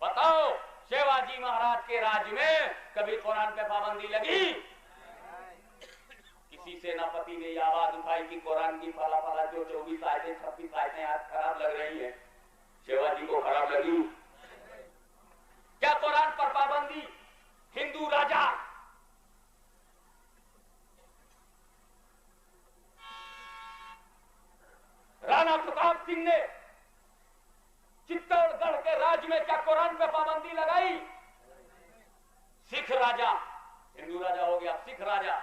बताओ, शिवाजी महाराज के राज में कभी कुरान पे पाबंदी लगी? किसी सेनापति ने यह आवाज उठाई कि कुरान की फला फला जो 24 आयतें 26 आयतें आज खराब लग रही हैं, शिवाजी को खराब लगी? क्या कुरान पर पाबंदी हिंदू राजा राणा प्रताप सिंह ने चित्तौड़गढ़ के राज में क्या कुरान पे पाबंदी लगाई? सिख राजा, हिंदू राजा हो गया, सिख राजा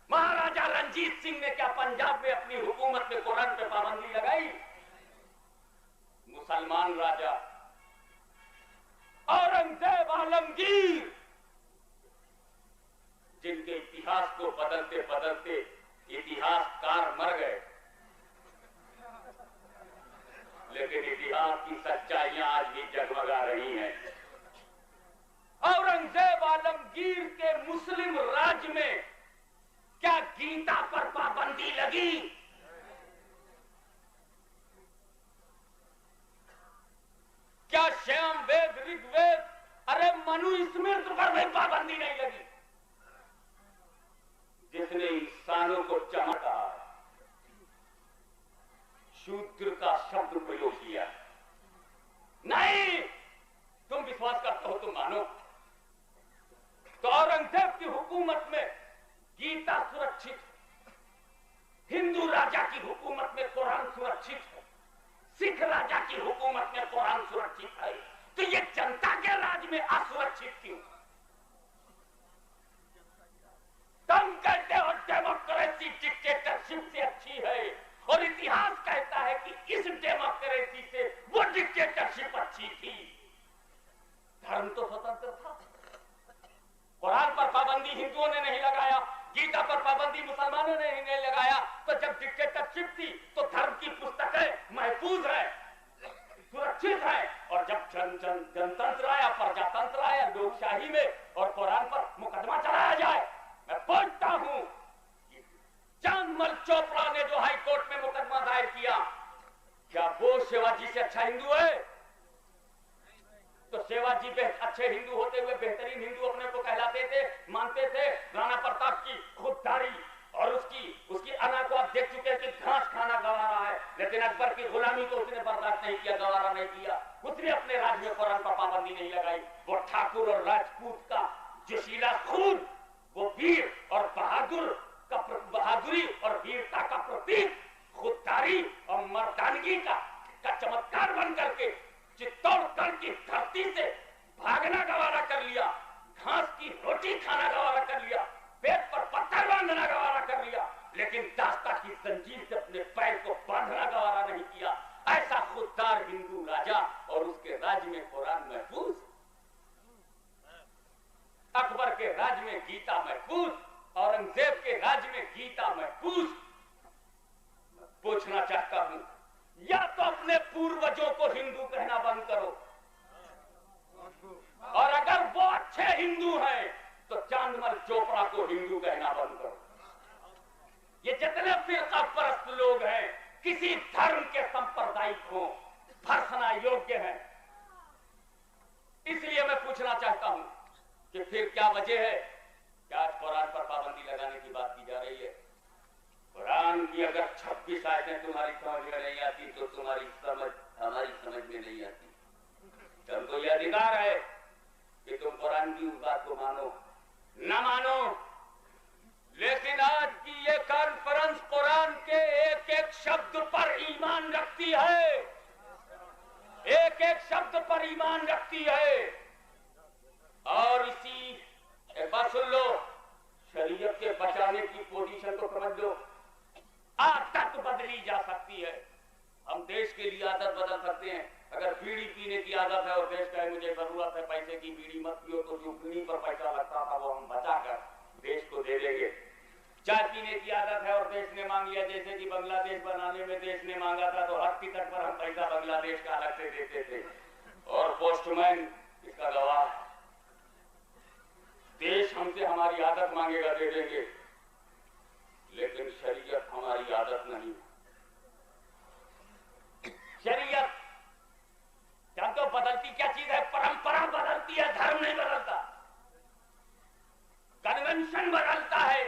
महाराजा रंजीत सिंह ने क्या पंजाब में अपनी हुकूमत में कुरान पे पाबंदी लगाई? मुसलमान राजा औरंगजेब आलमगीर, जिनके इतिहास को बदलते बदलते इतिहासकार मर गए, लेकिन इतिहास की सच्चाइयां आज भी जगमगा रही हैं। औरंगजेब आलमगीर के मुस्लिम राज में क्या गीता पर पाबंदी लगी? क्या श्याम वेद, ऋग्वेद, अरे मनुस्मृति पर भी पाबंदी नहीं लगी? जिसने इंसानों को चमका, शूद्र का शब्द प्रयोग किया। नहीं, तुम विश्वास करते हो तो मानो। तो औरंगजेब की हुकूमत में गीता सुरक्षित, हिंदू राजा की हुकूमत में कुरान सुरक्षित है, सिख राजा की हुकूमत में कुरान सुरक्षित है, तो ये जनता के राज में असुरक्षित क्यों? तुम कहते हो डेमोक्रेसी डिक्टेटरशिप से अच्छी है, और इतिहास कहता है कि इस डेमोक्रेसी से वो डिक्टेटरशिप अच्छी थी। धर्म तो स्वतंत्र था। कुरान पर पाबंदी हिंदुओं ने नहीं लगाया, गीता पर पाबंदी मुसलमानों ने नहीं लगाया। तो जब डिक्टेटरशिप थी तो धर्म की पुस्तकें महफूज है, सुरक्षित है, और जब जनतंत्र आया, प्रजातंत्र आया, लोकशाही में और कुरान पर मुकदमा चलाया जाए, मैं पूछता हूं चांदमल चोपड़ा ने जो हाई कोर्ट में मुकदमा दायर किया, क्या वो शिवाजी से अच्छा हिंदू है? तो शिवाजी अच्छे हिंदू होते हुए बेहतरीन हिंदू अपने को कहलाते थे, मानते थे। राणा प्रताप की खुददारी और उसकी अना को आप देख चुके हैं कि घास खाना गवारा है, लेकिन अकबर की गुलामी को उसने बर्दाश्त नहीं किया, गवारा नहीं किया। उसने अपने राज्य में कुरान पर पाबंदी नहीं लगाई। वो ठाकुर और राजपूत का जोशीला खून, वो वीर और बहादुरी और वीरता का प्रतीक, खुददारी और मर्दानगी का चमत्कार बन करके चित्तौड़गढ़ की धरती से भागना गवारा कर लिया, घास की रोटी खाना गवारा कर लिया, पेट पर पत्थर बांधना गवारा कर लिया, लेकिन दास्ता की जंजीर से अपने पैर को बांधना गवारा नहीं किया। ऐसा खुददार हिंदू राजा और उसके राज्य में कुरान महफूज, अकबर के राज्य में गीता महफूज, औरंगजेब के राज्य में गीता महफूज। पूछना चाहता हूं, या तो अपने पूर्वजों को हिंदू कहना बंद करो, और अगर वो अच्छे हिंदू हैं तो चांदमल चोपड़ा को हिंदू कहना बंद करो। ये जितने फिरका परस्त लोग हैं, किसी धर्म के सांप्रदायिक हों, भर्सना योग्य हैं। इसलिए मैं पूछना चाहता हूं कि फिर क्या वजह है कि आज कुरान पर पाबंदी लगाने की बात की जा रही है? कुरान की अगर 26 आयतें तुम्हारी समझ में नहीं आती तो तुम्हारी समझ हमारी समझ में नहीं आती। तुमको यह अधिकार है कि तुम कुरान की उस बात को मानो न मानो, लेकिन आज की ये कॉन्फ्रेंस कुरान के एक एक शब्द पर ईमान रखती है, एक एक शब्द पर ईमान रखती है। और इसी एक बात सुन लो, शरीयत के बचाने की पोजीशन को समझ लो। आदत बदली जा सकती है, हम देश के लिए आदत बदल सकते हैं। अगर बीड़ी पीने की आदत है और देश कहे मुझे जरूरत है पैसे की, बीड़ी मत पियो, तो जो उन्हीं पर पैसा लगता था वो हम बचाकर देश को दे देंगे। चाय पीने की आदत है और देश ने मांग लिया, जैसे कि बांग्लादेश बनाने में देश ने मांगा था, तो हर टिकट पर हम पैसा बांग्लादेश का अलग से देते थे। और पोस्टमैन इसका गवाह, देश हमसे हमारी आदत मांगेगा दे देंगे, लेकिन शरीयत हमारी आदत नहीं। शरीयत जानते हो बदलती क्या चीज है? परंपरा बदलती है, धर्म नहीं बदलता। कन्वेंशन बदलता है,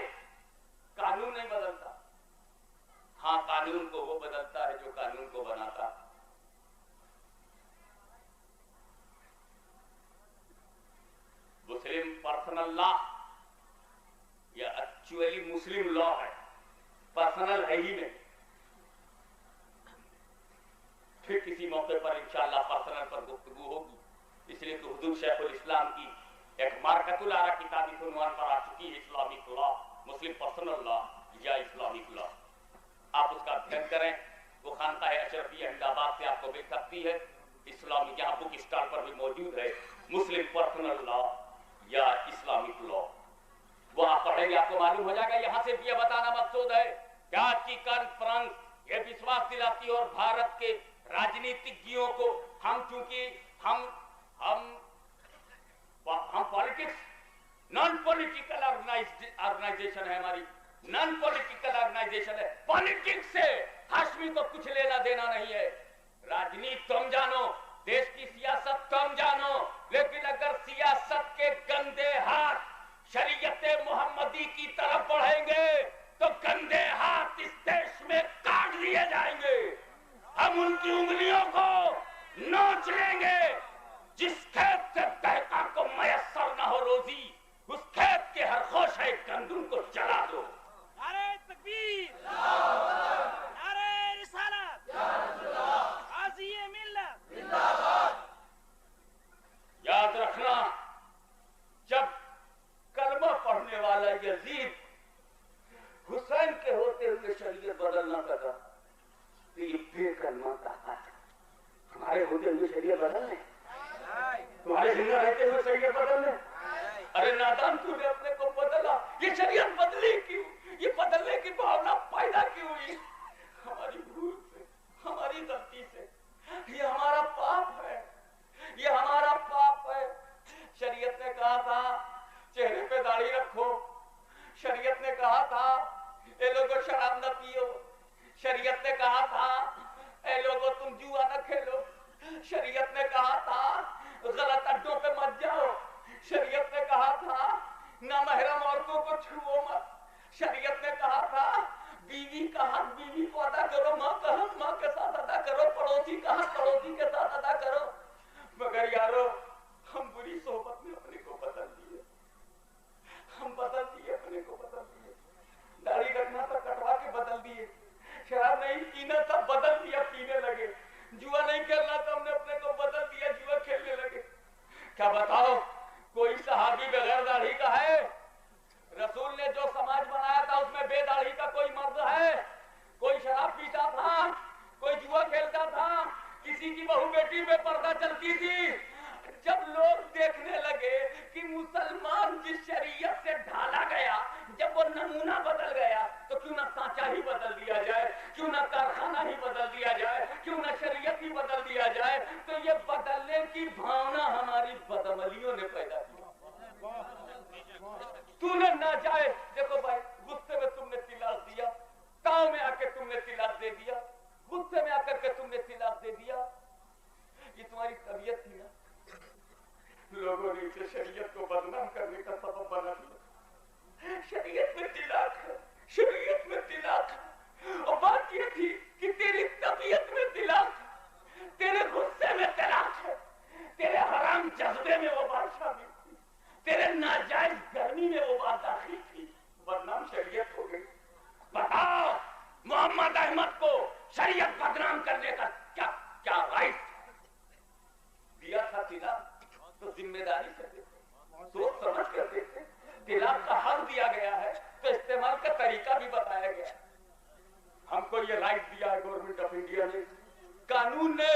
कानून नहीं बदलता। हाँ, कानून को वो बदलता है जो कानून को बनाता। मुस्लिम पर्सनल लॉ या एक्चुअली मुस्लिम लॉ है, पर्सनल है ही नहीं। फिर किसी मौके पर इंशाअल्लाह पर्सनल पर गुफ्तगू होगी। इसलिए तो हुजूर शेखुल इस्लाम की एक मार्कतुल आरा किताब इस उन्वान पर आ चुकी है, इस्लामिक लॉ, मुस्लिम पर्सनल लॉ या इस्लामिक लॉ। आप उसका अध्ययन करें, वो खानकाह अशरफी अहमदाबाद से आपको मिल सकती है। इस्लामिक यहाँ बुक स्टॉल पर भी मौजूद है, मुस्लिम पर्सनल लॉ या इस्लामिक लॉ। वो आप पढ़ेंगे, आपको मालूम हो जाएगा। यहाँ से भी यह बताना मकसूद है कि आज की कॉन्फ्रेंस ये विश्वास दिलाती है और भारत के राजनीतिज्ञों को, हम चूंकि हम पॉलिटिक्स नॉन पॉलिटिकल ऑर्गेनाइजेशन है, हमारी नॉन पॉलिटिकल ऑर्गेनाइजेशन है। पॉलिटिक्स से हाशमी को कुछ लेना देना नहीं है। राजनीति तुम जानो, देश की सियासत तुम जानो, लेकिन अगर सियासत के गंदे हाथ शरीयत मोहम्मदी की तरफ बढ़ेंगे तो गंदे हाथ इस देश में काट दिए जाएंगे। हम उनकी उंगलियों को नोच लेंगे। जिस खेत से दहका को मयस्सर न हो रोजी, उस खेत के हर खोश है गंदुम को जला दो। नारे तकबीर, नारे रिसालत, आज़िए मिल्लत जिंदाबाद। याद रखना, जब कलमा पढ़ने वाला यजीद हुसैन के होते हुए शरीयत बदलना चाहता, तो ये बेकलमा कहता था हमारे होते हुए शरीयत बदलने, तुम्हारे जिंदा रहते हुए शरीयत बदलने। अरे नादान, तूने अपने को बदला, ये शरीयत बदली क्यों? ये बदलने की भावना पैदा क्यों हुई? हमारी भूल से, हमारी गलती से। ये हमारा पाप है, पियो। शरीयत ने कहा था ए लोगों तुम जुआ न खेलो। शरीयत ने कहा था गलत अड्डों पे मत जाओ। शरीयत ने कहा था नामहरम औरतों को छुओ मत। शरीयत ने कहा था बीवी का हक बीवी को अदा करो, माँ का हक माँ के साथ अदा करो, पड़ोसी का हक पड़ोसी के साथ अदा करो। मगर यारो हम बुरी सोहबत में अपने को बदल दिए। हम बदल दिए, अपने को बदल दिए। दाढ़ी रखना था कटवा के बदल दिए। शराब नहीं पीना था बदल दिया, पीने लगे। जुआ नहीं खेलना था हमने अपने को बदल दिया, जुआ खेलने लगे। क्या बताओ कोई सहाबी बगैर दाढ़ी का है? रसूल ने जो समाज बनाया था उसमें बेदाढ़ी का कोई मर्द है? कोई शराब पीता था, कोई जुआ खेलता था, किसी की बहू बेटी में पर्दा चलती थी। जब लोग देखने लगे कि मुसलमान जिस शरीयत से ढाला गया, जब वो नमूना बदल गया, तो क्यों ना सांचा ही बदल दिया जाए, क्यों ना कारखाना ही बदल दिया जाए, क्यों ना शरीयत ही बदल दिया जाए। तो ये बदलने की भावना हमारी बदअमलियों ने पैदा की। तूने ना जाए, देखो भाई गुस्से में तुमने तिलाक दिया, गांव में आके तुमने तिलाक दे दिया, गुस्से में आकर के तुमने तिलाक दे दिया, ये तुम्हारी तबीयत थी ना। लोगों ने इसे शरीयत को बदनाम करने का सबब बना दिया। शरीयत में तिलाक है, शरीयत में तिलाक है। और बात ये थी कि तेरी तबीयत में तिलाक, तेरे गुस्से में तिलाक है, तेरे हराम जज्बे में वो बात शामिल थी, तेरे नाजायज गर्मी में वो बात दाखिल थी। बदनाम शरीयत हो गई। बताओ मोहम्मद अहमद को शरीयत बदनाम करने का क्या क्या राइट दिया था? तिलाक तो जिम्मेदारी से देते, सोच समझ कर देते। तिलाक का हक दिया गया है तो इस्तेमाल का तरीका भी बताया गया है। हमको ये राइट दिया है गवर्नमेंट ऑफ इंडिया ने, कानून ने,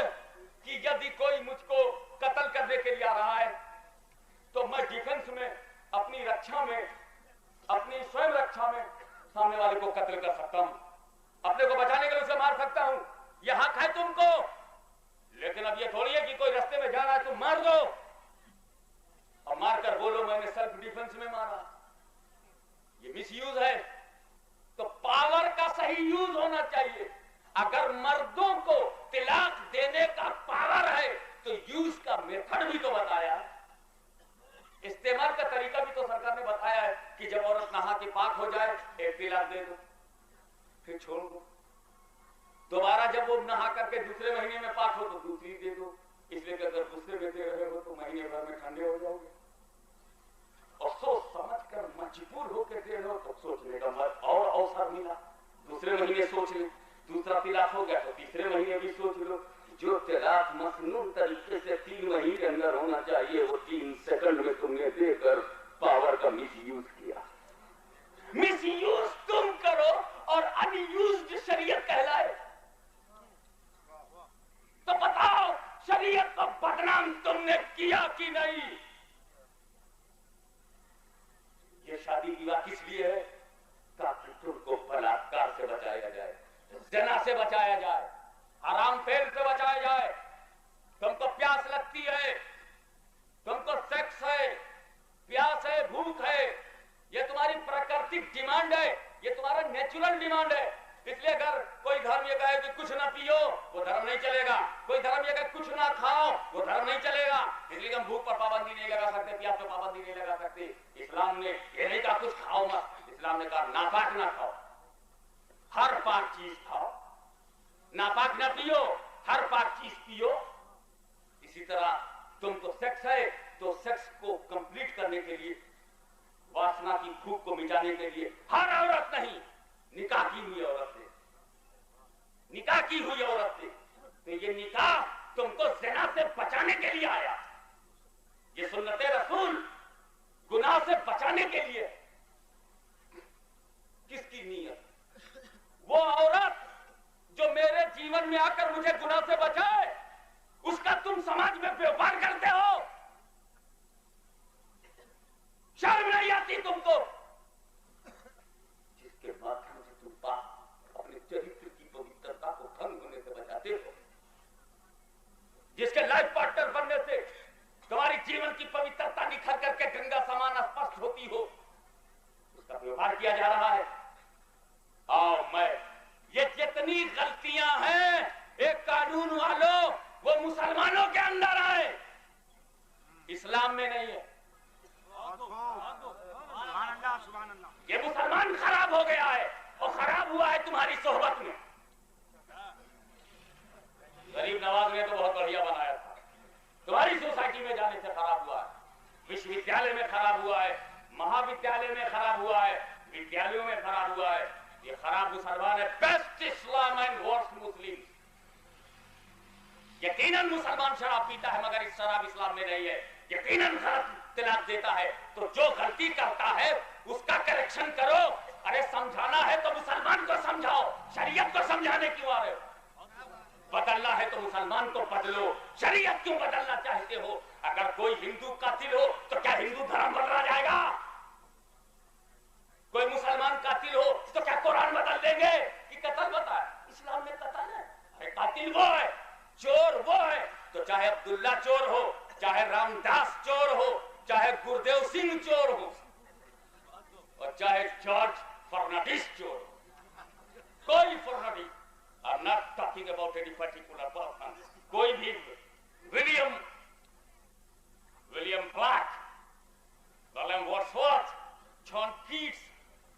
कि यदि कोई मुझको कत्ल करने के लिए आ रहा है तो मैं डिफेंस में, अपनी रक्षा में, अपनी स्वयं रक्षा में सामने वाले को कत्ल कर सकता हूं, अपने को बचाने के लिए उसे मार सकता हूं। यह हक है तुमको। लेकिन अब ये थोड़ी है कि कोई रास्ते में जा रहा है तुम मार दो और मारकर बोलो मैंने सेल्फ डिफेंस में मारा। ये मिसयूज है। तो पावर का सही यूज होना चाहिए। अगर मर्दों को तिलाक देने का पावर है तो यूज का मेथड भी तो बताया, इस्तेमाल का तरीका भी तो सरकार ने बताया है कि जब औरत नहा के पाक हो जाए एक तिलाक दे दो, फिर छोड़ दो। दोबारा जब वो नहा करके दूसरे महीने में पाक हो तो दूसरी दे दो। इसलिए कि अगर गुस्से में दे रहे हो तो महीने भर में ठंडे हो जाओगे। और सोच समझ कर मजबूर होकर दे रहे हो तो सोचने का मत और अवसर मिला। दूसरे महीने सोच ले, दूसरा तिलाक हो गया तो तीसरे महीने भी सोच लो। जो तिलाक मसनून तरीके से 3 महीने के अंदर होना चाहिए वो 3 सेकंड में तुमने देकर पावर का मिसयूज किया। मिसयूज तुम करो और अनयूज्ड शरीयत कहलाए। तो बताओ शरीयत को बदनाम तुमने किया कि नहीं? ये शादी विवाह किस लिए है? ताकि तुमको बलात्कार से बचाया जाए, ज़िना से बचाया जाए, हराम फेल से बचाया जाए। तुमको प्यास लगती है, तुमको सेक्स है, प्यास है, भूख है, ये तुम्हारी प्राकृतिक डिमांड है, ये तुम्हारा नेचुरल डिमांड है। इसलिए अगर कोई धर्म ये कहे कि कुछ ना पियो वो धर्म नहीं चलेगा, कोई धर्म ये कहे कुछ ना खाओ वो धर्म नहीं चलेगा। इसलिए हम भूख पर पाबंदी नहीं लगा सकते, प्यास पर पाबंदी नहीं लगा सकते। इस्लाम ने ये नहीं कहा कुछ खाओ मत, इस्लाम ने कहा नापाक ना खाओ, हर पाक चीज खाओ, नापाक ना पियो, हर पाक चीज पियो। इसी तरह तुमको सेक्स है तो सेक्स को कंप्लीट करने के लिए, वासना की भूख को मिटाने के लिए, हर औरत नहीं, निकाह की हुई औरत से, निकाह की हुई औरत से, तो ये निकाह तुमको ज़िना से बचाने के लिए आया। ये सुन्नते रसूल गुनाह से बचाने के लिए। किसकी नीयत? वो औरत जो मेरे जीवन में आकर मुझे गुनाह से बचाए, उसका तुम समाज में व्यवहार करते हो। शर्म नहीं आती तुमको? जिसके माध्यम से तुम अपने चरित्र की पवित्रता को भंग होने से बचाते हो, जिसके लाइफ पार्टनर बनने से तुम्हारी जीवन की पवित्रता निखर करके गंगा समान स्पष्ट होती हो, उसका व्यवहार किया जा रहा है। आओ मैं जितनी गलतियां हैं एक कानून वालों वो मुसलमानों के अंदर है, इस्लाम में नहीं है। ये मुसलमान खराब हो गया है और खराब हुआ है तुम्हारी सोहबत में। गरीब नवाज ने तो बहुत बढ़िया बनाया था, तुम्हारी सोसाइटी में जाने से खराब हुआ है, विश्वविद्यालय में खराब हुआ है, महाविद्यालय में खराब हुआ है, विद्यालयों में खराब हुआ है। ये खराब मुसलमान है, बेस्ट इस्लाम एंड वर्स्ट मुस्लिम। यकीनन मुसलमान शराब पीता है मगर इस शराब इस्लाम में नहीं है, यकीनन गलत तलाक देता है। तो जो गलती करता है उसका करेक्शन करो। अरे समझाना है तो मुसलमान को समझाओ, शरीयत को समझाने क्यों आ रहे हो? बदलना है तो मुसलमान को बदलो, शरीयत क्यों बदलना चाहते हो? अगर कोई हिंदू कातिल हो तो क्या हिंदू धर्म बदला जाएगा? कोई मुसलमान कातिल हो तो क्या कुरान बदल देंगे कि कत्ल बताए? इस्लाम में कत्ल है। अरे कातिल वो है, चोर वो है। तो चाहे अब्दुल्ला चोर हो, चाहे रामदास चोर हो, चाहे गुरुदेव सिंह चोर हो और चाहे जॉर्ज फर्नांडिस चोर हो, कोई Fernandes, I am not talking about any particular person, कोई भी William Blake, William Wordsworth, John Keats,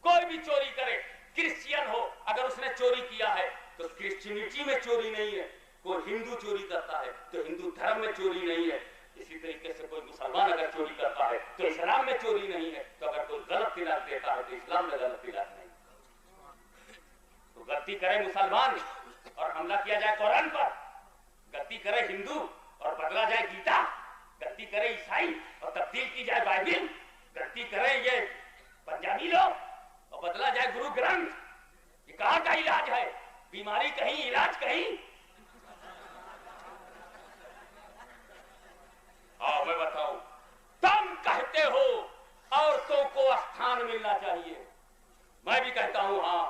कोई भी चोरी करे, क्रिश्चियन हो, अगर उसने चोरी किया है तो क्रिश्चियनिटी में चोरी नहीं है। कोई हिंदू चोरी करता है तो हिंदू धर्म में चोरी नहीं है। इसी तरीके से कोई मुसलमान अगर चोरी करता है तो इस्लाम में चोरी नहीं है। तो अगर कोई गलत तिलाक देता है तो इस्लाम में गलत तिलाक नहीं। तो गलती करे मुसलमान और हमला किया जाए कुरान पर, गलती करे हिंदू और बदला जाए गीता, गलती करे ईसाई और तब्दील की जाए बाइबिल, गलती करे ये पंजाबी लोग और बदला जाए गुरु ग्रंथ। ये कहां का इलाज है? बीमारी कहीं, इलाज कहीं। आओ मैं बताऊं, तुम कहते हो औरतों को स्थान मिलना चाहिए, मैं भी कहता हूं हां,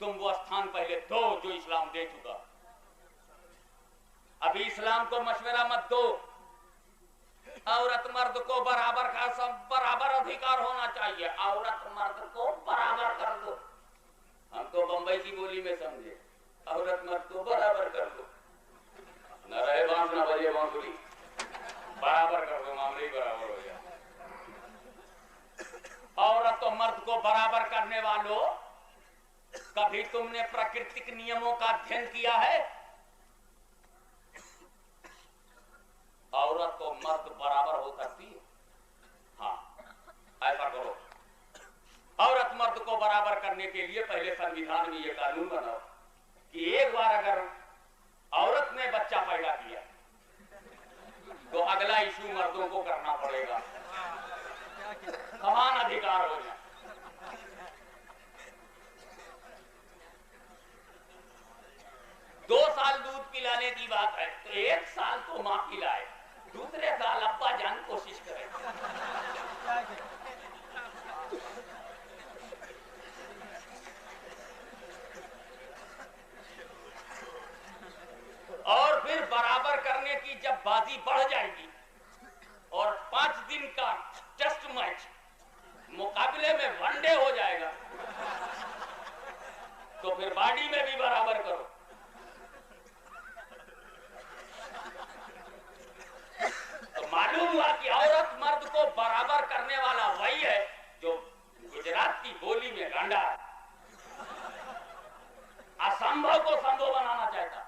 तुम वो स्थान पहले दो जो इस्लाम दे चुका। अभी इस्लाम को मशवरा मत दो। औरत मर्द को बराबर का सब बराबर अधिकार होना चाहिए, औरत मर्द को बराबर कर दो। हम तो बंबई की बोली में समझे, औरत मर्द को बराबर कर दो, न रहे बांस न बजे बांसुरी, बराबर कर दो, मामले ही बराबर हो गया। औरत और मर्द को बराबर करने वालों, कभी तुमने प्राकृतिक नियमों का अध्ययन किया है? औरत और मर्द बराबर हो सकती है? हाँ, ऐसा करो। औरत मर्द को बराबर करने के लिए पहले संविधान में यह कानून बनाओ कि एक बार अगर औरत ने बच्चा पैदा किया तो अगला इशू मर्दों को करना पड़ेगा, समान अधिकार हो जाए। दो साल दूध पिलाने की बात है तो एक साल तो मां पिलाए, दूसरे साल अब्बा जान कोशिश करे। और फिर बराबर करने की जब बाजी बढ़ जाएगी और 5 दिन का टेस्ट मैच मुकाबले में वनडे हो जाएगा तो फिर बाडी में भी बराबर करो। तो मालूम हुआ कि औरत मर्द को बराबर करने वाला वही है जो गुजरात की बोली में गांडा है, असंभव को संभव बनाना चाहता,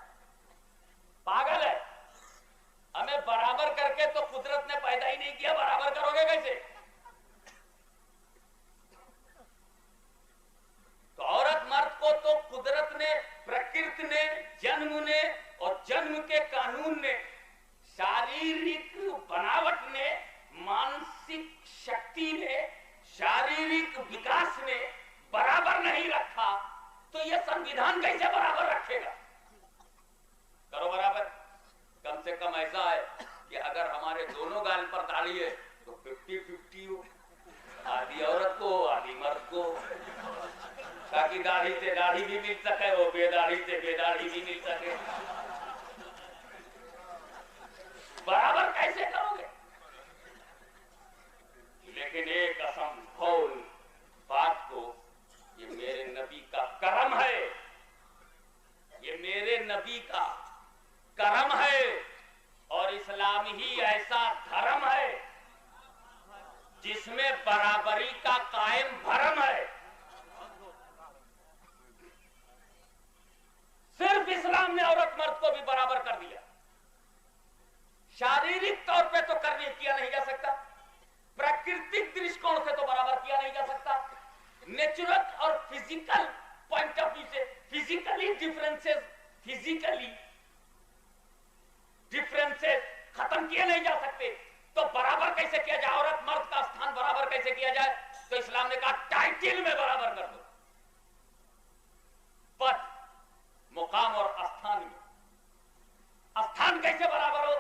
पागल है। हमें बराबर करके तो कुदरत ने पैदा ही नहीं किया, बराबर करोगे कैसे? तो औरत मर्द को तो कुदरत ने, प्रकृति ने, जन्म ने और जन्म के कानून ने, शारीरिक बनावट ने, मानसिक शक्ति ने, शारीरिक विकास ने बराबर नहीं रखा तो यह संविधान कैसे बराबर रखेगा? करो बराबर। कम से कम ऐसा है कि अगर हमारे दोनों गाल पर दाढ़ी है तो 50-50 हो, आधी औरत को आधी मर्द को, ताकि दाढ़ी से दाढ़ी भी मिल सके, वो बेदाढ़ी से बेदाढ़ी भी मिल सके। बराबर कैसे करोगे? लेकिन एक असंभव बात को, ये मेरे नबी का करम है बराबरी का कायम भरम है। सिर्फ इस्लाम ने औरत मर्द को भी बराबर कर दिया। शारीरिक तौर पे तो किया नहीं जा सकता, प्राकृतिक दृष्टिकोण से तो बराबर किया नहीं जा सकता, नेचुरल और फिजिकल पॉइंट ऑफ व्यू से फिजिकली डिफरेंसेस खत्म किए नहीं जा सकते। तो बराबर कैसे किया जाए, औरत मर्द का स्थान बराबर कैसे किया जाए? तो इस्लाम ने कहा टाइटल में बराबर कर दो, पद, मुकाम और स्थान में। स्थान कैसे बराबर हो?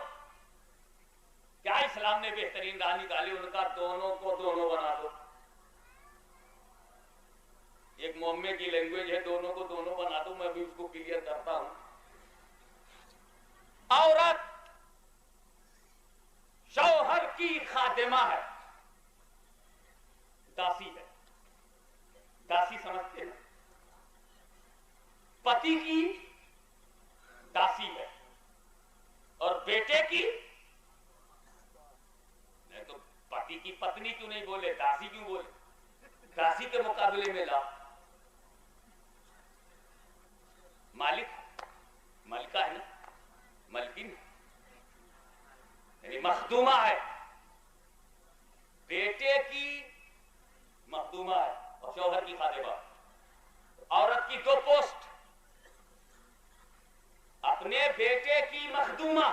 क्या इस्लाम ने बेहतरीन राह निकाली? उनका दोनों को दोनों बना दो। एक मोहम्मद की लैंग्वेज है, दोनों को दोनों बना दो। मैं भी उसको क्लियर करता हूं। औरत शौहर की खादिमा है, दासी है। दासी समझते हैं? पति की दासी है, और बेटे की नहीं तो पति की पत्नी क्यों नहीं बोले, दासी क्यों बोले? दासी के मुकाबले में ला मालिका है ना, मलकिन यानी मखदूमा है। बेटे की मखदूमा है और शौहर की खादिमा। औरत की दो पोस्ट, अपने बेटे की मखदूमा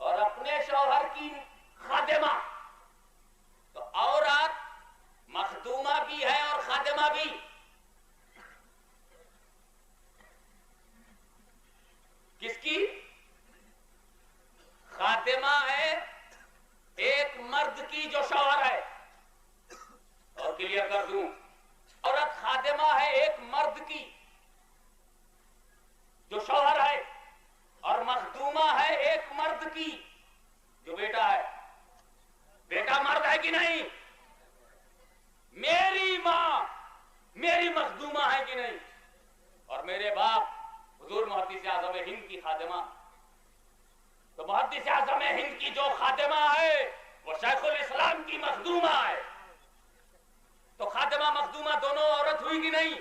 और अपने शौहर की खादिमा। तो औरत मखदूमा भी है और खादिमा भी। किसकी? खादिमा है एक मर्द की जो शौहर है। और क्लियर कर दूं, औरत खादिमा है एक मर्द की जो शौहर है, और मखदूमा है एक मर्द की जो बेटा है। बेटा मर्द है कि नहीं? मेरी मां मेरी मखदूमा है कि नहीं? और मेरे बाप हुजूर मुहद्दिस आज़म हिंद की खादिमा। तो मुहद्दिस आज़म हिंद की जो खादिमा है वो शेखुल इस्लाम की मखदूमा है। तो खादिमा मखदूमा दोनों औरत हुई कि नहीं?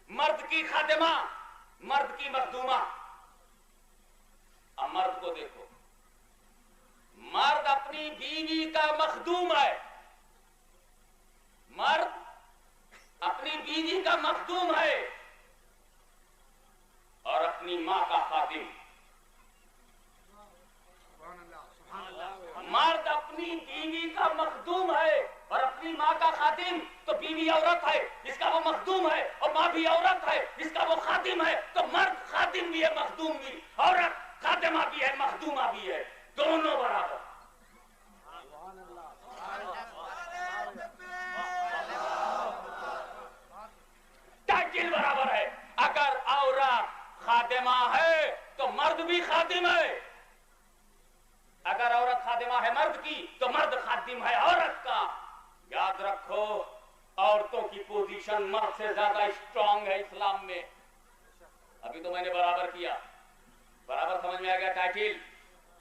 मर्द की खादिमा, मर्द की मखदूमा। अब मर्द को देखो, मर्द अपनी बीवी का मखदूम है। मर्द अपनी बीवी का मखदूम है और अपनी मां का खादिम। मर्द अपनी बीवी का मखदूम है और अपनी मां का खादिम। तो बीवी औरत है, इसका वो मखदूम है, और मां भी औरत है, इसका वो खादिम है। तो मर्द खादिम भी है, मखदूम भी। औरत खादिमा भी है, मखदूमा भी है, दोनों बराबर। टाइटल बराबर है। अगर औरत खादिमा है तो मर्द भी खादिम है। अगर औरत खादिमा है मर्द की तो मर्द खादिम है औरत का। याद रखो, औरतों की पोजीशन मर्द से ज्यादा स्ट्रांग है इस्लाम में। अभी तो मैंने बराबर किया, बराबर समझ में आ गया? टाइटल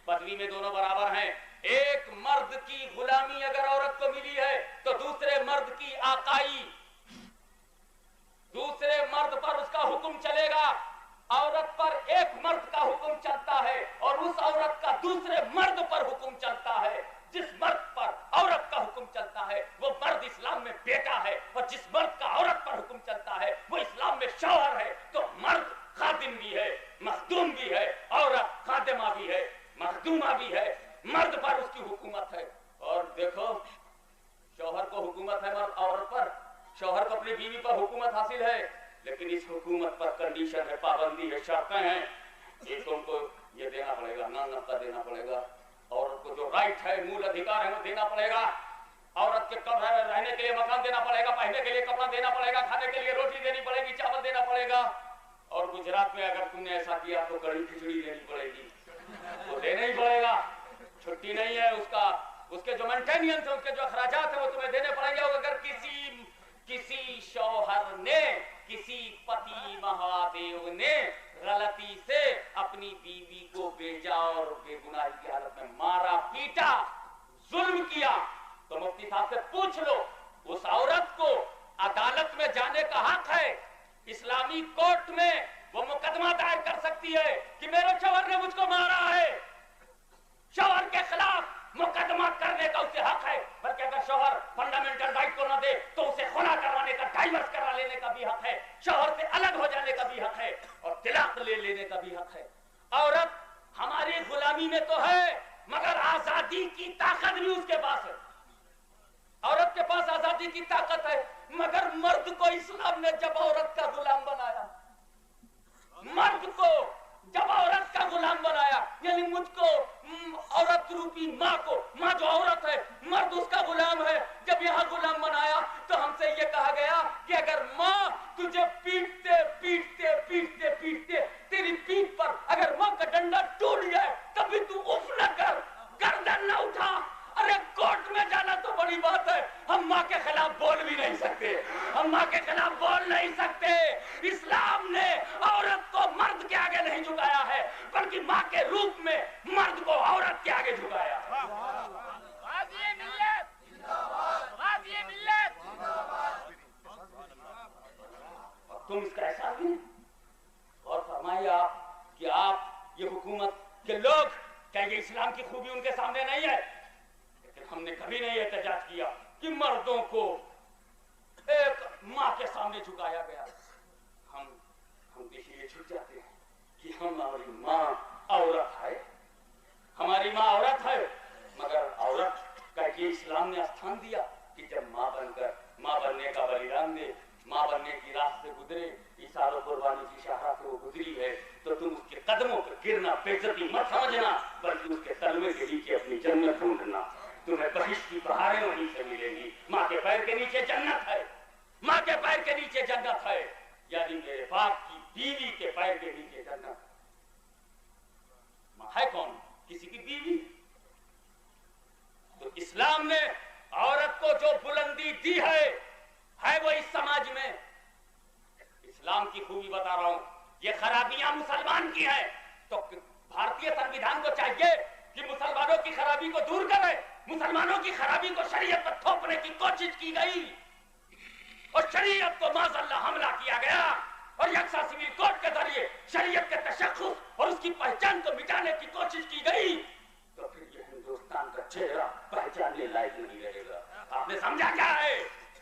पदवी में दोनों बराबर हैं। एक मर्द की गुलामी अगर औरत को मिली है तो दूसरे मर्द की आकाई, दूसरे मर्द पर उसका हुक्म चलेगा। औरत पर एक मर्द का हुक्म चलता है और उस औरत का दूसरे मर्द पर हुक्म चलता है। जिस मर्द पर औरत का हुक्म चलता है वो मर्द इस्लाम में बेटा है, और जिस मर्द का औरत पर हुक्म चलता है वो इस्लाम में शौहर है। तो मर्द खादिम भी है, मखदूम भी है, औरत खादिमा भी है, मखदूमा भी है। मर्द पर उसकी हुकूमत है। और देखो, शौहर को हुकूमत है मर्द औरत पर, शौहर को अपनी बीवी पर हुकूमत हासिल है, लेकिन इस हुकूमत पर कंडीशन है, पाबंदी है, शर्तें हैं। एक तो उनको ये देना पड़ेगा, नानफका देना पड़ेगा। औरत को जो राइट है, मूल अधिकार है वो देना पड़ेगा। औरत के कब रहने के लिए मकान देना पड़ेगा, पहनने के लिए कपड़ा देना पड़ेगा, खाने के लिए रोटी देनी पड़ेगी, चावल देना पड़ेगा। और गुजरात में अगर तुमने ऐसा किया तो कड़ी खिचड़ी देनी पड़ेगी, वो देना ही पड़ेगा। छुट्टी नहीं है उसका, उसके जो मेंटेनेंस है, उसके जो अखराजात है वो तुम्हें देने पड़ेंगे। अगर किसी शौहर ने, किसी पति महादेव ने गलती से अपनी बीवी को बेजा और बेगुनाही की हालत में मारा, पीटा, जुल्म किया, तो मुफ्ती साहब से पूछ लो, उस औरत को अदालत में जाने का हक है। इस्लामी कोर्ट में वो मुकदमा दायर कर सकती है कि मेरे शौहर ने मुझको मारा है। शौहर के खिलाफ मुकदमा करने का उसे हक है। बल्कि अगर शौहर फंडामेंटल राइट को न दे तो उसे खुला करवाने का, डाइवर्स करा लेने का भी हक है। शौहर से अलग हो जाने का भी हक है और तिलाक ले लेने का भी हक है। औरत हमारी गुलामी में तो है, मगर आजादी की ताकत भी उसके पास है। औरत के पास आजादी की ताकत है, मगर मर्द को इस्लाम ने जब औरत का गुलाम बनाया, मर्द को जब औरत का गुलाम बनाया, यानी मुझको औरत रूपी माँ को, माँ जो औरत है, मर्द उसका गुलाम है, जब यहाँ गुलाम बनाया तो हमसे ये कहा गया कि अगर माँ तुझे पीटते पीटते पीटते पीटते तेरी पीठ पर अगर माँ का डंडा टूट जाए तब भी तू उफ न कर, गर्दन न उठा। अरे कोर्ट में जाना तो बड़ी बात है, हम माँ के खिलाफ बोल भी नहीं सकते, हम माँ के खिलाफ बोल नहीं सकते। इस्लाम ने औरत को मर्द के आगे नहीं झुकाया है, बल्कि माँ के रूप में मर्द को औरत के आगे झुकाया। तुम इसका एहसास भी नहीं। और फरमाइए आप कि आप ये हुकूमत के लोग, क्या ये इस्लाम की खूबी उनके सामने नहीं है? लेकिन हमने कभी नहीं एहतजाज किया कि मर्दों को एक माँ के सामने झुकाया गया। हम इसलिए झुक जाते हैं कि हमारी माँ औरत है, हमारी माँ औरत है, मगर औरत का ये इस्लाम ने स्थान दिया कि जब माँ बनकर, माँ बनने का बलिदान दे, माँ बनने की राह से गुजरे, इशारों कुर्बानी की शाहरा से वो गुजरी है, तो तुम उसके कदमों पर गिरना बेइज्जती मत समझना, बल्कि उसके तलवे के नीचे अपनी जन्नत ढूंढना। तुम्हें बहिश्त की बहारें वहीं से मिलेंगी। माँ के पैर के नीचे जन्नत है, माँ के पैर के नीचे जन्नत है, यानी मेरे बाप की बीवी के पैर के नीचे जन्नत है। माँ है कौन? किसी की बीवी। तो इस्लाम ने औरत को जो बुलंदी दी है वो इस समाज में। इस्लाम की खूबी बता रहा हूं, ये खराबियां मुसलमान की है, तो भारतीय संविधान को चाहिए कि मुसलमानों की खराबी को दूर करे। मुसलमानों की खराबी को शरीयत पर थोपने की कोशिश की गई और शरीयत को माज़अल्लाह हमला किया गया और यकसा सिविल कोड के जरिए शरीयत के तशख्खुस और उसकी पहचान को मिटाने की कोशिश की गई, तो फिर ये हिंदुस्तान का चेहरा पहचानने लायक नहीं रहेगा। आपने समझा क्या है?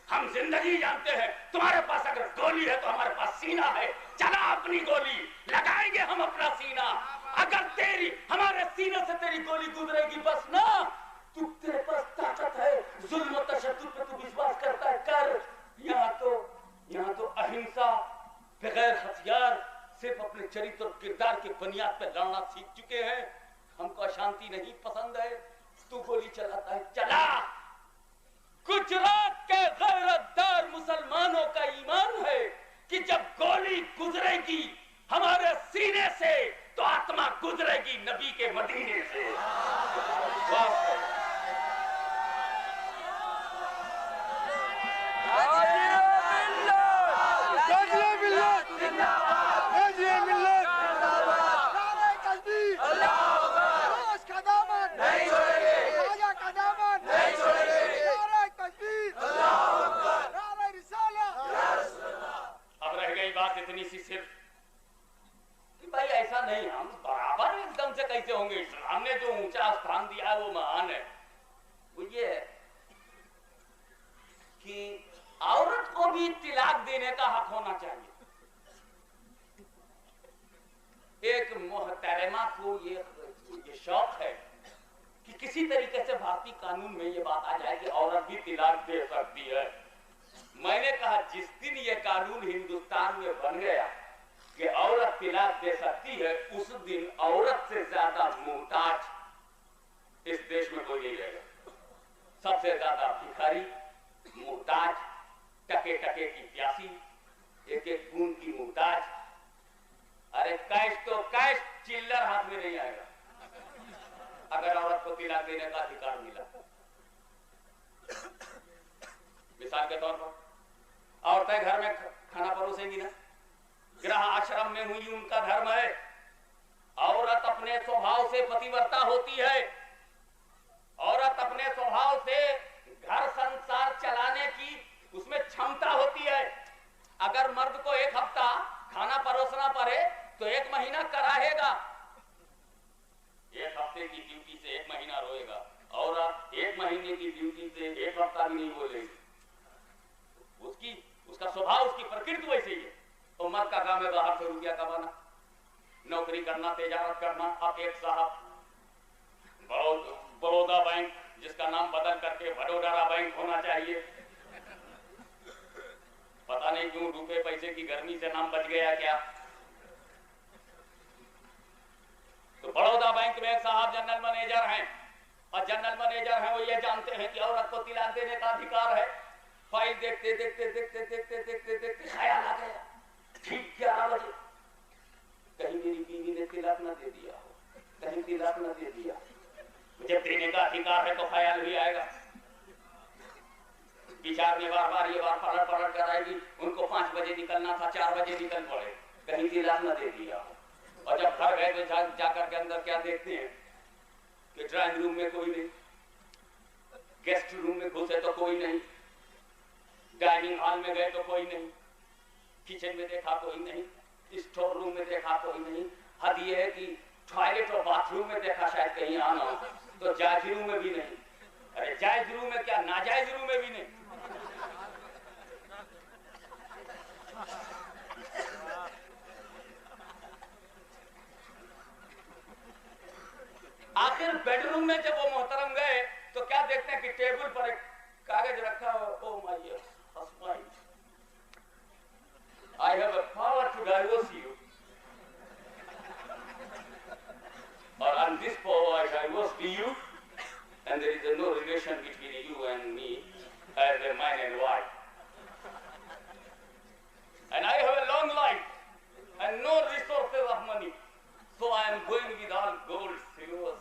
हम जिंदगी जानते हैं। तुम्हारे पास अगर गोली है तो हमारे पास सीना है, चला अपनी गोली, लगाएंगे हम अपना सीना। अगर तेरी हमारे सीने से तेरी गोली गुजरेगी बस ना, तू तेरे पास ताकत है, जुल्म और तशद्दुद पे तू विश्वास करता है, कर। यहाँ तो अहिंसा, बगैर हथियार, सिर्फ अपने चरित्र और किरदार के बुनियाद पे लड़ना सीख चुके हैं। हमको अशांति नहीं पसंद है, तू गोली चलाता है, चला। गुजरात के गैरतदार मुसलमानों का ईमान है कि जब गोली गुजरेगी हमारे सीने से तो आत्मा गुजरेगी नबी के मदीने से। इतनी सी सिर्फ कि भाई ऐसा नहीं, हम बराबर एकदम से कैसे होंगे? इस्लाम ने जो ऊंचा स्थान दिया है वो महान है। वो ये है कि औरत को भी तिलाक देने का हक होना चाहिए। एक मोहतरमा को ये शौक है कि किसी तरीके से भारतीय कानून में ये बात आ जाए कि औरत भी तिलाक दे सकती है। मैंने कहा जिस दिन ये कानून हिंदुस्तान में बन गया कि औरत तिलाक दे सकती है, उस दिन औरत से ज्यादा मुहताज इस देश में कोई नहीं रहेगा। सबसे ज्यादा भिखारी, मुहताज, टके टके की प्यासी, एक एक बूंद की मुहताज। अरे कैश तो कैश, चिल्लर हाथ में नहीं आएगा अगर औरत को तिलाक देने का अधिकार मिला। मिसाल के तौर पर औरतें घर में खाना परोसेंगी ना, गृह आश्रम में हुई उनका धर्म है। औरत अपने स्वभाव से पतिव्रता होती है, औरत अपने स्वभाव से महीने की ड्यूटी से 1 हफ्ता भी नहीं बोलेगी। उसका स्वभाव, उसकी प्रकृति वैसे ही है। तो मर्द का काम है बाहर से रुपया कमाना, नौकरी करना, तिजारत करना। अब एक साहब बड़ौदा बैंक, जिसका नाम बदल करके वडोदरा बैंक होना चाहिए, पता नहीं क्यों रुपए पैसे की गर्मी से नाम बच गया क्या। तो बड़ौदा बैंक में एक साहब जनरल मैनेजर हैं, और जनरल मैनेजर हैं वो ये जानते हैं कि औरत को तिलाक देने का अधिकार है। फाइल देखते देखते देखते देखते देखते देखते ख्याल आ गया, ठीक 11 बजे, कहीं मेरी बीवी ने तिलाक न दे दिया हो, कहीं तिलाक न दे दिया। जब देने का अधिकार है तो ख्याल भी आएगा। विचार में बार बार ये बार पलट कर आएगी, उनको 5 बजे निकलना था, 4 बजे निकल पड़े, कहीं तिलाक न दे दिया। और जब घर गए तो जाकर के अंदर क्या देखते हैं कि ड्राइंग रूम में कोई नहीं, गेस्ट रूम में घुसे तो कोई नहीं, डाइनिंग हॉल में गए तो कोई नहीं, किचन में देखा कोई नहीं, स्टोर रूम में देखा कोई नहीं। हद ये है कि टॉयलेट और बाथरूम में देखा शायद कहीं आना हो, तो जायज रूम में भी नहीं। अरे जायज रूम में क्या, नाजायज रूम में भी नहीं। आखिर बेडरूम में जब वो मोहतरम गए तो क्या देखते हैं कि टेबल पर एक कागज रखा हो। Oh my husband, I have a power to divorce you, or on this power I divorce you, and there is no relation between you and me as a man and wife, and I have a long life and no resources of money, so I am going with all gold, silvers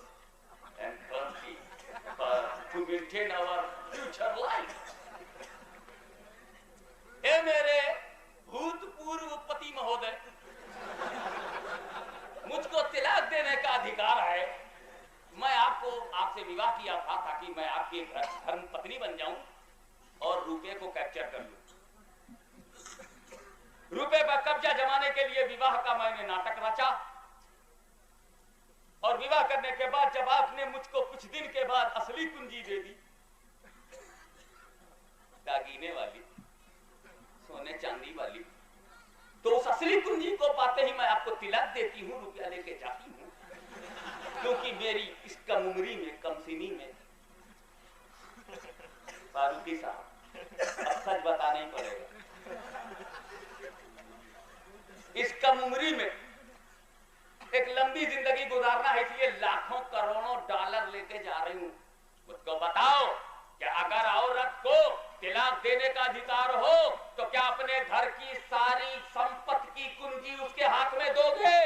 and currency to maintain our future life. ए मेरे भूतपूर्व पति महोदय, मुझको तिलाक देने का अधिकार है। मैं आपसे विवाह किया था ताकि मैं आपकी धर्म पत्नी बन जाऊं और रुपए को कैप्चर कर लूं। रुपए पर कब्जा जमाने के लिए विवाह का मैंने नाटक रचा, और विवाह करने के बाद जब आपने मुझको कुछ दिन के बाद असली कुंजी दे दी, दागीने वाली, सोने चांदी वाली, तो उस असली कुंजी को पाते ही मैं आपको तिलक देती हूँ, रुपया लेके जाती हूँ, क्योंकि मेरी इस कम उम्री में, कमसिनी में, फारूकी साहब अब सच बताना ही पड़ेगा, इस कम उम्री में एक लंबी जिंदगी गुजारना है, इसलिए लाखों करोड़ों डॉलर लेके जा रही हूँ। मुझको बताओ कि अगर औरत को तिलाक देने का अधिकार हो तो क्या अपने घर की सारी संपत्ति की कुंजी उसके हाथ में दोगे?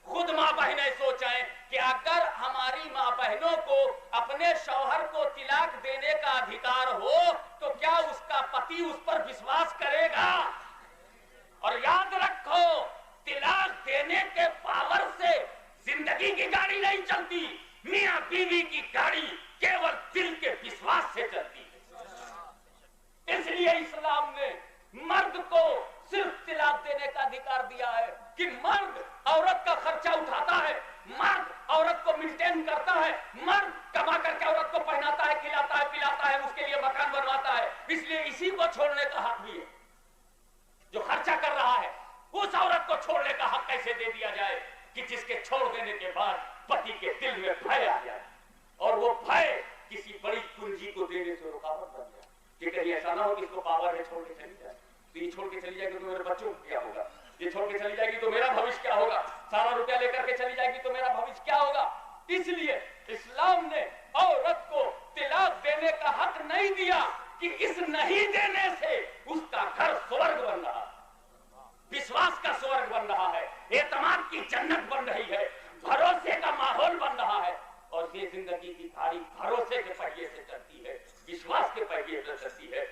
खुद माँ बहनें सोचें कि अगर हमारी माँ बहनों को अपने शौहर को तिलाक देने का अधिकार हो तो क्या उसका पति उस पर विश्वास करेगा? और याद रखो, तिलाक देने के पावर से जिंदगी की गाड़ी नहीं चलती, मियां बीवी की गाड़ी केवल दिल के विश्वास से चलती है। इसलिए इस्लाम ने मर्द को सिर्फ तिलाक देने का अधिकार दिया है कि मर्द औरत का खर्चा उठाता है, मर्द औरत को मेंटेन करता है, मर्द कमा करके औरत को पहनाता है, खिलाता है, पिलाता है, उसके लिए मकान बनवाता है। इसलिए इसी को छोड़ने का हक भी है। जो खर्चा कर रहा है उस औरत को छोड़ने का हक कैसे दे दिया जाए कि जिसके छोड़ देने के बाद पति के दिल में भय आ जाए और वो भय किसी बड़ी कुंजी को देने से रुकावट बन जाए कि कहीं ऐसा ना हो कि इसको पावर है छोड़ के चली जाए। तो ये छोड़ के चली जाएगी तो मेरे बच्चों को क्या होगा, ये छोड़ के चली जाएगी तो मेरा भविष्य क्या होगा, सारा रुपया लेकर के चली जाएगी तो मेरा भविष्य क्या होगा। इसलिए इस्लाम ने औरत को तिलाक देने का हक नहीं दिया कि इस नहीं देने से उसका घर स्वर्ग बन रहा है, विश्वास का स्वर्ग बन रहा है, एतमाद की जन्नत बन रही है, भरोसे का माहौल बन रहा है। और ये जिंदगी की गाड़ी भरोसे के पहिए से चलती है, विश्वास के पहिए से चलती है,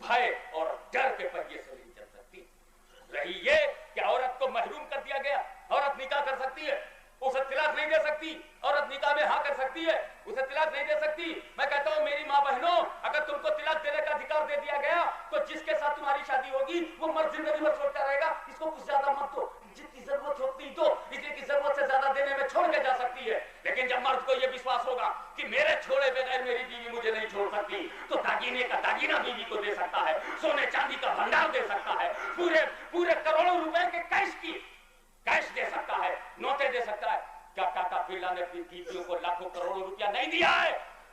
भय और डर के पहिए से नहीं चल सकती। रही ये कि औरत को महरूम कर दिया गया, औरत निकाह कर सकती है, उसे तिलाक नहीं दे सकती, औरत निकाह में हाँ कर सकती है, उसे तिलाक नहीं दे सकती। मैं कहता हूँ मेरी माँ बहनों, अगर तुमको तिलाक देने का अधिकार दे दिया गया तो जिसके साथ तुम्हारी शादी होगी वो मर्द जिंदगी में छोड़ता रहेगा, इसको कुछ ज्यादा मत दो, जितनी जरूरत होती तो, इसलिए की जरूरत से ज्यादा देने में छोड़ के जा सकती है। लेकिन जब मर्द को यह विश्वास होगा कि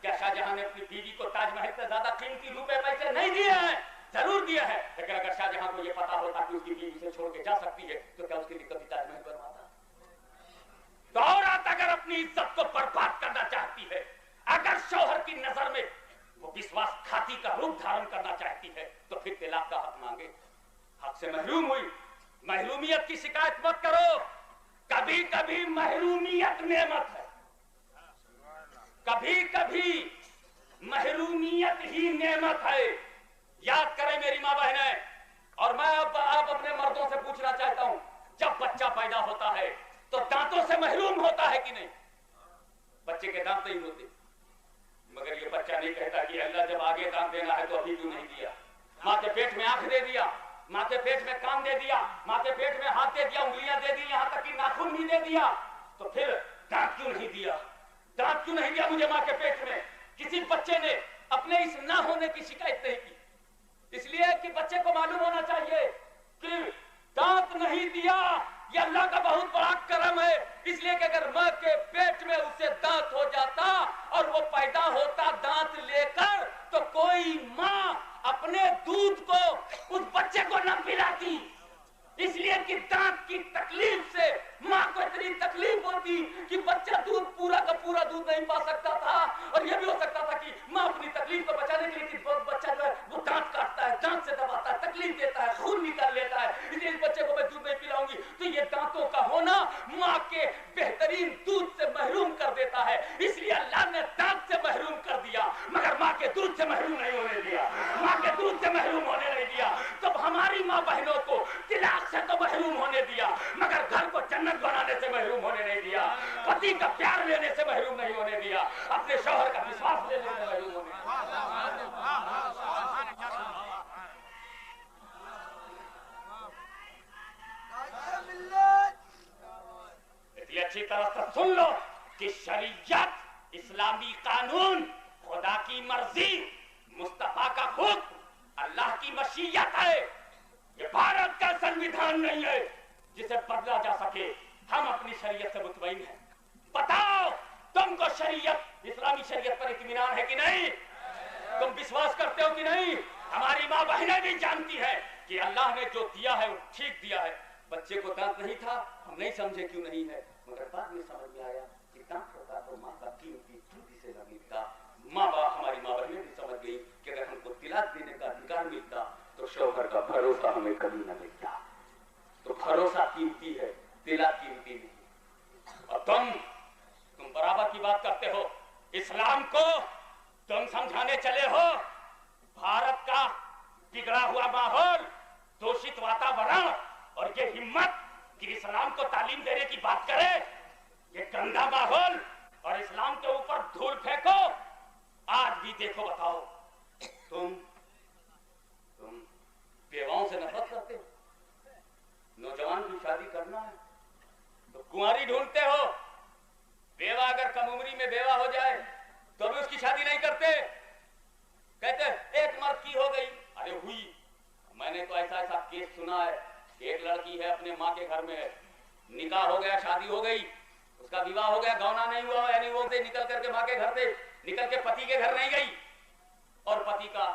क्या शाहजहां ने अपनी बीवी को ताजमहल से ज्यादा कीमती रुपए पैसे नहीं दिए हैं? जरूर दिया है, लेकिन अगर शाहजहां को यह पता होता कि उसकी बीवी से छोड़ के जा सकती है तो क्या उसके लिए कभी ताजमहल बनवाता? तो औरत अगर अपनी इज्जत को बर्बाद करना चाहती है, अगर शौहर की नजर में वो विश्वासघाती का रूप धारण करना चाहती है, तो फिर तलाक का हक मांगे। हक से महरूम हुई, महरूमियत की शिकायत मत करो। कभी कभी महरूमियत नेमत है, कभी कभी महरूमियत ही नेमत है। याद करें मेरी मां बहनें, और मैं अब अपने मर्दों से पूछना चाहता हूं, जब बच्चा पैदा होता है तो दांतों से महरूम होता है कि नहीं? बच्चे के दांत नहीं होते, मगर ये बच्चा नहीं कहता कि अल्लाह जब आगे दांत देना है तो अभी क्यों नहीं दिया? माँ के पेट में आंख दे दिया, माँ के पेट में कान दे दिया, माँ के पेट में हाथ दे दिया, उंगलियां दे दी, यहां तक कि नाखून भी दे दिया, तो फिर दांत क्यों नहीं दिया? दांत क्यों नहीं दिया मुझे माँ के पेट में? किसी बच्चे ने अपने इस ना होने की शिकायत नहीं की, इसलिए कि बच्चे को मालूम होना चाहिए कि दांत नहीं दिया ये अल्लाह का बहुत बड़ा करम है। इसलिए कि अगर माँ के पेट में उसे दांत हो जाता और वो पैदा होता दांत लेकर, तो कोई माँ अपने दूध को उस बच्चे को न पिलाती, इसलिए कि दांत की तकलीफ से माँ को इतनी तकलीफ होती कि बच्चा दूध पूरा का पूरा दूध नहीं पा सकता था। और यह भी हो सकता था कि माँ अपनी तकलीफ को बचाने के लिए कि बच्चा जो है वो दांत काटता है, दांत से दबाता है, तकलीफ देता है, खून निकाल लेता है, इसलिए इस बच्चे को मैं दूध नहीं पिलाऊंगी। तो ये दांतों का होना माँ के बेहतरीन दूध से महरूम कर देता है, इसलिए अल्लाह ने दांत से महरूम कर दिया, मगर माँ के दूध से महरूम नहीं होने दिया, माँ के दूध से महरूम होने नहीं दिया। तब हमारी माँ बहनों को तिलाक से तो महरूम होने दिया, मगर घर को जन्नत बनाने से महरूम होने नहीं दिया, पति का प्यार लेने से महरूम नहीं होने दिया, अपने शौहर का विश्वास लेने से महरूम होने दिया। इसलिए अच्छी तरह से सुन लो कि शरीयत, इस्लामी कानून, खुदा की मर्जी, मुस्तफा का हुक्म, अल्लाह की मशीयत है। ये भारत का संविधान नहीं है जिसे बदला जा सके। हम अपनी शरीयत से मुतमईन हैं। बताओ तुमको शरीयत, इस्लामी शरीयत पर इत्मीनान है कि नहीं? तुम विश्वास करते हो कि नहीं? हमारी माँ बहनें भी जानती है कि अल्लाह ने जो दिया है वो ठीक दिया है। बच्चे को दांत नहीं था, हम नहीं समझे क्यों नहीं है, मगर बाद में समझ में आया कि दांत होता तो माँ का कीमती दूध से न मिलता। माँ बाप, हमारी माँ बहनें भी समझ गई कि अगर हमको तिलाक देने का अधिकार मिलता तो शौहर का भरोसा हमें कभी न मिलता। तो भरोसा कीमती है, तिलाक कीमती नहीं। और तुम बराबर की बात करते हो। इस्लाम को तुम समझाने चले हो भारत का बिगड़ा हुआ माहौल, दूषित वातावरण, और ये हिम्मत कि इस्लाम को तालीम देने की बात करे, ये गंदा माहौल, और इस्लाम के ऊपर धूल फेंको। आज भी देखो, बताओ तुम बेवाओं से नफरत करते हो। नौजवान की शादी करना है तो कुंवारी ढूंढते हो। बेवा अगर कम उम्री में बेवा हो जाए तो भी उसकी शादी नहीं करते, कहते एक मर्द की हो गई। अरे हुई, मैंने तो ऐसा केस सुना है, एक लड़की है अपने माँ के घर में है, निकाह हो गया, शादी हो गई, उसका विवाह हो गया, गौना नहीं हुआ, यानी वो से निकल करके माँ के घर से निकल के पति के घर नहीं गई, और पति का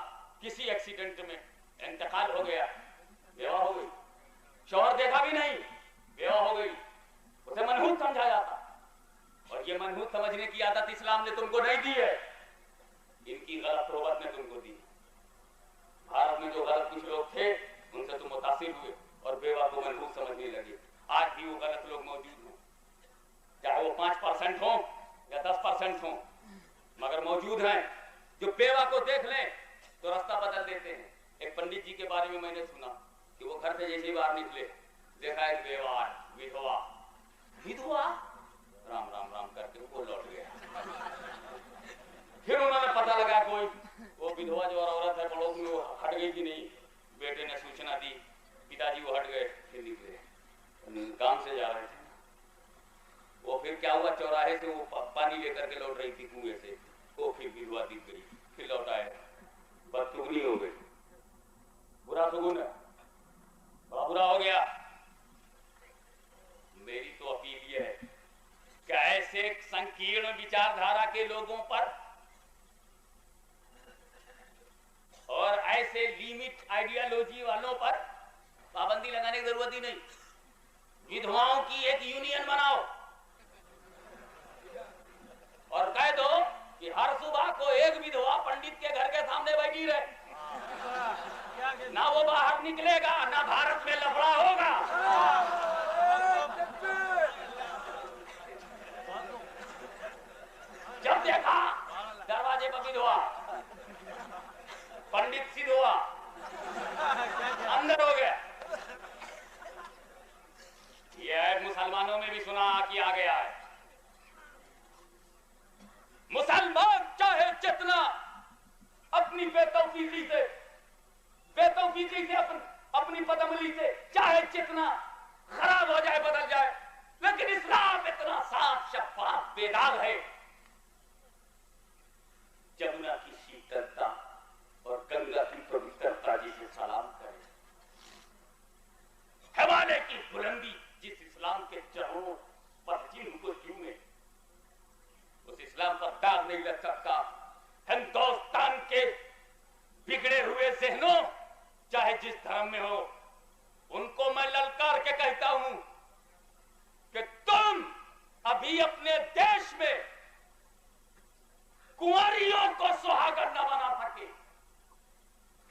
किसी एक्सीडेंट में इंतकाल हो गया, बेवा हो गई। शौहर देखा भी नहीं, बेवा हो गई, उसे मनहूस समझा जाता। और ये मनहूस समझने की आदत इस्लाम ने तुमको नहीं दी है, इनकी गलत सोबत ने तुमको दी। भारत में जो गलत कुछ लोग थे उनसे तुम मुतासिर हुए और बेवा को मनहूस समझने लगे। आज भी वो गलत लोग मौजूद हैं, चाहे वो 5% हो या 10% हो, मगर मौजूद हैं जो बेवा को देख लें तो रास्ता बदल देते हैं। एक पंडित जी के बारे में मैंने सुना कि वो घर से जैसे ही बाहर निकले, देखा एक बेवा विधवा, विधवा राम राम राम करके वो लौट गया। फिर उन्होंने पता लगा कोई वो विधवा जो औरत है पड़ोस में, वो हट गई कि नहीं, बेटे ने सूचना दी, पिताजी वो हट गए, फिर निकले, काम से जा रहे थे। वो फिर क्या हुआ, चौराहे से वो पानी लेकर के लौट रही थी कुएं से, वो फिर विधवा दिख गई, फिर लौट आए, बदतुगनी हो गई, बुरा सुगुन है, बड़ा बुरा हो गया। मेरी तो अपील यह है कि ऐसे संकीर्ण विचारधारा के लोगों पर ऐसे लिमिट आइडियोलॉजी वालों पर पाबंदी लगाने की जरूरत ही नहीं। विधवाओं की एक यूनियन बनाओ और कह दो कि हर सुबह को एक विधवा पंडित के घर के सामने बैठी रहे, ना वो बाहर निकलेगा ना भारत में लफड़ा होगा। जब देखा दरवाजे पर विधवा, पंडित सिद्ध हुआ, अंदर हो गया। यह मुसलमानों में भी सुना कि आ गया है। मुसलमान चाहे जितना अपनी बेतौफीकी से अपनी पदमली से चाहे जितना खराब हो जाए, बदल जाए, लेकिन इस्लाम इतना साफ शफाफ बेदाग है। जमुना की शीतलता और गंगा की पवित्रता जिसे सलाम करे, हवाले की बुलंदी जिस इस्लाम के चरणों पर जिनको चूमे, उस इस्लाम पर दाग नहीं लग सकता। हिंदुस्तान के बिगड़े हुए जहनों, चाहे जिस धर्म में हो, उनको मैं ललकार के कहता हूं कि तुम अभी अपने देश में कुंवारियों को सुहागन न बना सके।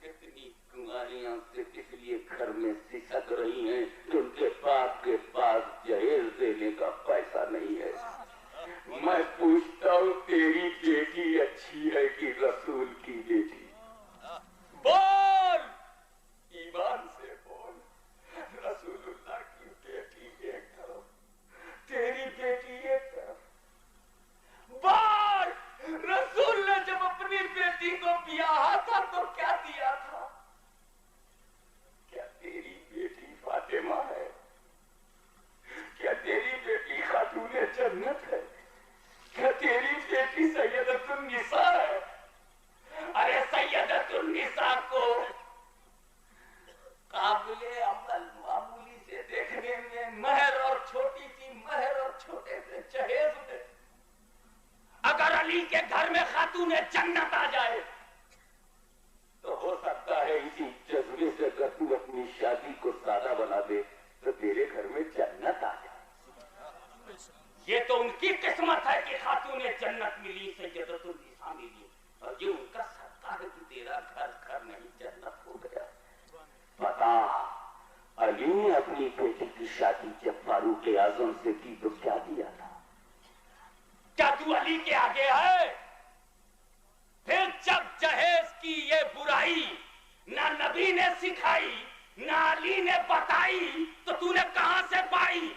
कितनी कुंवारियां सिर्फ इसलिए घर में सिसक रही हैं कि उनके बाप के पास जहेज देने का पैसा नहीं है। मैं पूछता हूँ, तेरी बेटी अच्छी है कि रसूल की बेटी? बोल, ईमान से बोल। रसूलुल्लाह की बेटी एक तरफ, तेरी बेटी एक तरफ। बोल, रसूल ने जब अपनी बेटी को ब्याहा था तो क्या दिया था? क्या तेरी बेटी फातिमा है? क्या तेरी बेटी खातूने जन्नत है? क्या तेरी बेटी सैयदतुन निसा है? अरे सैयदतुन निसा को काबिले अमल मामूली से देखने में महर और छोटी सी महर और छोटे से जहेज में, अगर अली के घर में खातूने जन्नत आ जाए तो हो सकता है इसी जज्बे से अगर तू अपनी शादी को सादा बना दे तो तेरे घर में जन्नत आ जाए। ये तो उनकी किस्मत है कि खातूने जन्नत मिली, सैयदतुन निसा मिली, और ये उनका सत्ता है कि तेरा घर घर नहीं जन्नत हो गया। पता अली ने अपनी बेटी की शादी जब फारूक आजम से की तो क्या दिया था? क्या तू अली के आगे है? फिर जब जहेज की ये बुराई ना नबी ने सिखाई ना अली ने बताई तो तूने कहां से पाई?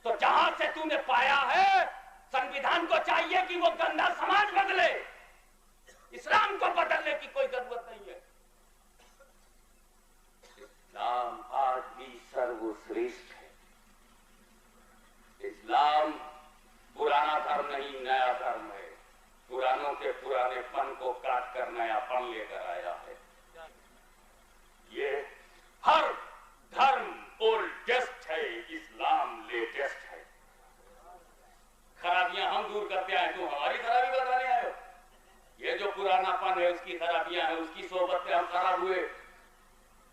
तो जहां से तूने पाया है, संविधान को चाहिए कि वो गंदा समाज बदले, इस्लाम को बदलने की कोई जरूरत नहीं है। इस्लाम आज भी सर्वश्रेष्ठ है। इस्लाम पुराना धर्म नहीं, नया धर्म है। पुरानों के पुरानेपन को काट कर नयापन लेकर आया है। ये हर धर्म ओल्डेस्ट है, इस्लाम लेटेस्ट है। खराबियां हम दूर करते आए, तुम हमारी खराबी बताने आए हो। ये जो पुरानापन है उसकी खराबियां हैं, उसकी सोबत पे हम खराब हुए।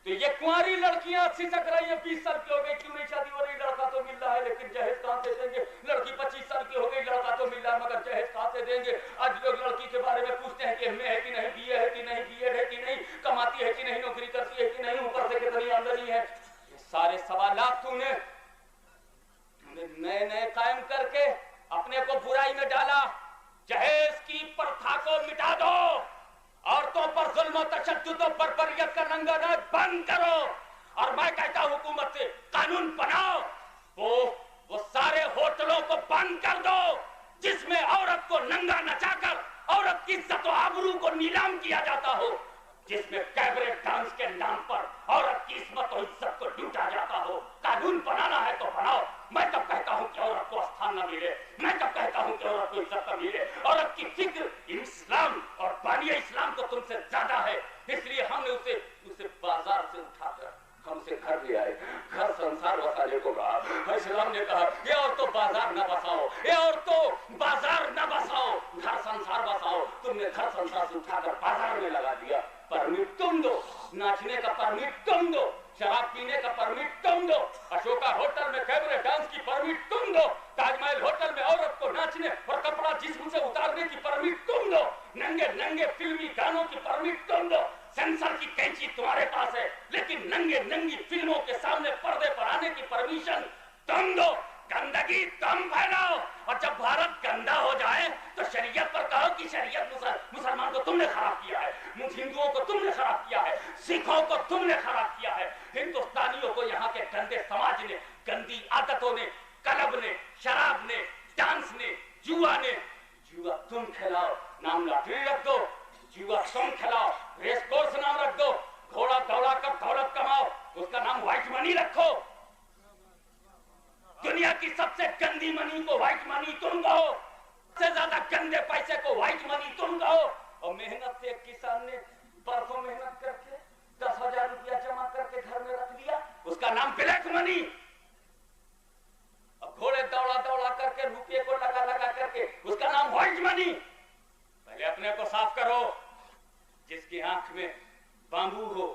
तो ये कुंवारी लड़कियां सिसक रही है, 20 साल की हो गई, क्यों नहीं शादी हो रही? लड़का तो मिल रहा है लेकिन जहेज कहां से देंगे? लड़की 25 साल की हो गई, लड़का तो मिल रहा है मगर जहेज कहां से देंगे? आज लोग लड़की के बारे में पूछते हैं कि एमए है कि नहीं, बीए है कि नहीं, बीएड है कि नहीं, कमाती है कि नहीं, नौकरी करती है कि नहीं, ऊपर से कितनी आमदनी है। ये सारे सवालात तूने नए नए कायम करके अपने को बुराई में डाला। जहेज की प्रथा को मिटा दो, औरतों पर जुल्म और तशद्दुद और बर्बरियत का नंगा नाच बंद करो, और मैं कहता हूं हुकूमत से कानून बनाओ, वो सारे होटलों को बंद कर दो जिसमें औरत को नंगा नचाकर औरत की इज्जत और आबरू को नीलाम किया जाता हो, जिसमें कैबरे डांस के नाम पर औरत की इस्मत और इज्जत को लूटा जाता हो। कानून बनाना है तो बनाओ। मैं तब कहता हूं कि औरत को स्थान न मिले, मैं तब कहता हूं कि औरत को इज्जत न मिले। औरत की फिक्र इस्लाम और बानिया इस्लाम तो तुमसे ज्यादा है, इसलिए हमने उसे बाजार से उठाकर हमसे घर ले आए, घर संसार बसाने को कहा। इस्लाम ने कहा ये और तो बाजार न बसाओ, ये और तो बाजार न बसाओ, घर संसार बसाओ। तुमने घर संसार से उठाकर बाजार में लगा दिया। परमिट तुम दो, नाचने का परमिट तुम दो, शराब पीने का परमिट तुम दो, अशोका होटल में कैबरे डांस की परमिट तुम दो, ताजमहल होटल में औरत को नाचने और कपड़ा जिस्म से उतारने की परमिट तुम दो, नंगे नंगे फिल्मी गानों की परमिट तुम दो। सेंसर की कैंची तुम्हारे पास है, लेकिन नंगे नंगी फिल्मों के सामने पर्दे पर आने की परमिशन तुम दो। गंदगी तुम फैलाओ, और जब भारत गंदा हो जाए तो शरीयत पर कहो कि शरीयत मुसलमान को तुमने खराब किया है, हिंदुओं को तुमने खराब किया है, सिखों को तुमने खराब किया है। हिंदुस्तानियों को यहाँ के गंदे समाज ने, गंदी आदतों ने, क्लब ने, शराब ने, डांस ने, जुआ ने, जुआ तुम खिलाओ, नाम लॉटरी रख दो, जुआ तुम खिलाओ, रेस कोर्स नाम रख दो, घोड़ा दौड़ा कर दौलत कमाओ, उसका नाम व्हाइट मनी रखो। दुनिया की सबसे गंदी मनी को व्हाइट मनी तुम कहो, सबसे ज्यादा गंदे पैसे को व्हाइट मनी तुम कहो। और मेहनत से एक किसान ने बरसों मेहनत करके 10,000 रुपया जमा करके घर में रख दिया, उसका नाम ब्लैक मनी। अब घोड़े दौड़ा दौड़ा करके रुपये को लगा लगा करके उसका नाम व्हाइट मनी। पहले अपने को साफ करो। जिसकी आंख में बांबू हो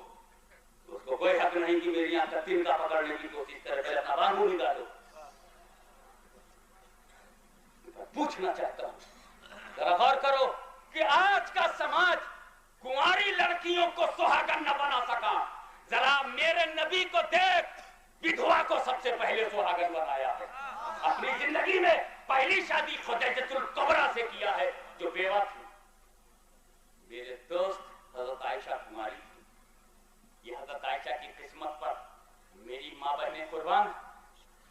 उसको कोई हक नहीं कि मेरी आंख का तिनका पकड़ने की कोशिश करे, पहले अपना बांबू निकालो। पूछना चाहता हूं, जरा गौर करो कि आज का समाज कुंवारी लड़कियों को सुहागन न बना सका। जरा मेरे नबी को देख, विधवा को सबसे पहले सुहागन बनाया है। अपनी जिंदगी में पहली शादी खुदैजतुल कुबरा से किया है, जो बेवा थी। मेरे दोस्त हजरत आयशा कुमारी थी। ये हजरत आयशा की किस्मत पर मेरी माँ बहनें कुर्बान,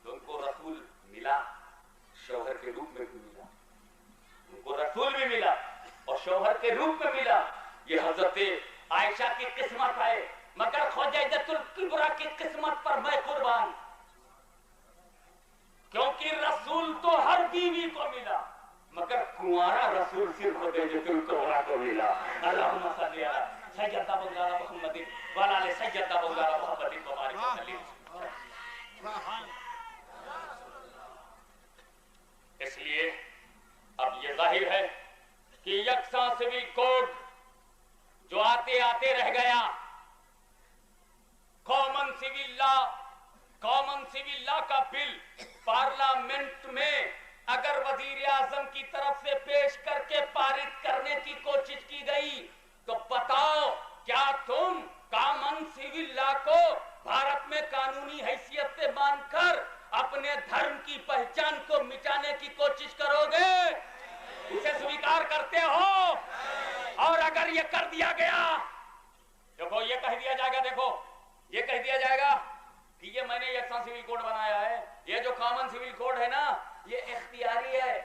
तो उनको रसूल मिला, शौहर के रूप में भी मिला, उनको रसूल भी मिला और शौहर के रूप में मिला। ये हजरत आयशा की किस्मत है, मगर खुदैजतुल कुबरा की किस्मत पर मैं कुर्बान, क्योंकि रसूल तो हर बीवी को मिला, मगर कुंवारा रसूल सिर्फ खुदैजतुल कुबरा को मिला। अल्लाहुम्मा सल्ली अला सय्यदना मौलाना मुहम्मदिन व अला सय्यदना मौलाना मुहम्मदिन व बारिक वसल्लिम। इसलिए अब ये जाहिर है कि यकसा सिविल कोड जो आते आते रह गया, कॉमन सिविल लॉ का बिल पार्लियामेंट में अगर वजीर आजम की तरफ से पेश करके पारित करने की कोशिश की गई, तो बताओ क्या तुम कॉमन सिविल लॉ को भारत में कानूनी हैसियत से मानकर अपने धर्म की पहचान को मिटाने की कोशिश करोगे? उसे स्वीकार करते हो? और अगर ये कर दिया गया, देखो ये कह दिया जाएगा, देखो ये कह दिया जाएगा कि ये मैंने यकसा सिविल कोड बनाया है, ये जो कॉमन सिविल कोड है ना, ये इख्तियारी है,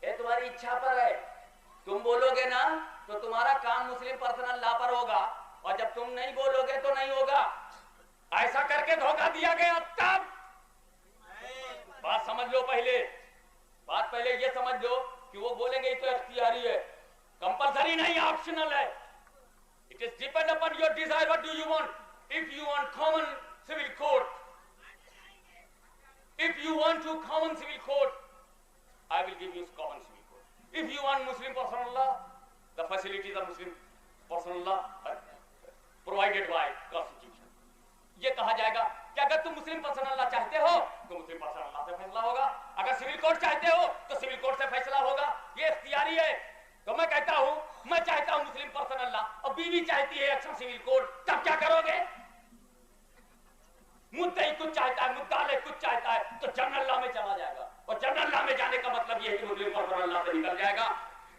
ये तुम्हारी इच्छा पर है। तुम बोलोगे ना तो तुम्हारा काम मुस्लिम पर्सनल लॉ पर होगा, और जब तुम नहीं बोलोगे तो नहीं होगा। ऐसा करके धोखा दिया गया। तब बात समझ लो, पहले ये समझ लो कि वो बोलेंगे तो इख्तियारी है, कंपल्सरी नहीं, ऑप्शनल है। It is depend upon your desire, what do you want. If you want common civil code, if you want to common civil code, I will give you common civil code. If you want Muslim personal law, the facilities of Muslim personal law are provided by constitution. ये कहा जाएगा कि अगर तुम मुस्लिम personal law चाहते हो तो मुस्लिम personal law से फैसला होगा, अगर सिविल कोड चाहते हो तो सिविल कोड से फैसला होगा। ये इख्तियारी है। तो मैं कहता हूं, मैं चाहता हूं मुस्लिम पर्सनल लॉ और बीवी चाहती है एक्शन सिविल कोड, तब क्या करोगे? मुद्दई कुछ चाहता है, मुद्दाले कुछ चाहता है, तो जनरल लॉ में चला जाएगा, और जनरल लॉ में जाने का मतलब यह है कि मुस्लिम पर्सनल लॉ से निकल जाएगा।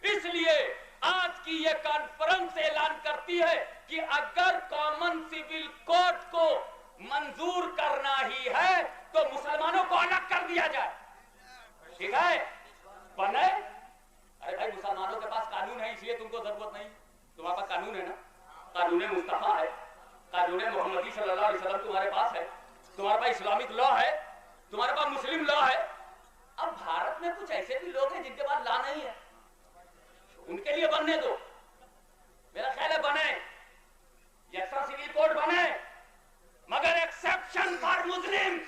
इसलिए आज की यह कॉन्फ्रेंस ऐलान करती है कि अगर कॉमन सिविल कोड को मंजूर करना ही है तो मुसलमानों को अलग कर दिया जाए। ठीक है, बने? अरे भाई, मुसलमानों के पास कानून है, इसलिए तुमको जरूरत नहीं। तुम्हारे पास कानून है ना, कानून मुस्तफा है, कानून मोहम्मदी सल्लल्लाहु अलैहि वसल्लम तुम्हारे पास है, तुम्हारे पास इस्लामिक लॉ है, तुम्हारे पास मुस्लिम लॉ है। अब भारत में कुछ ऐसे भी लोग हैं जिनके पास लॉ नहीं है, उनके लिए बनने दो। मेरा ख्याल है बने, यकसा सिविल कोड बने, मगर एक्सेप्शन फॉर मुस्लिम।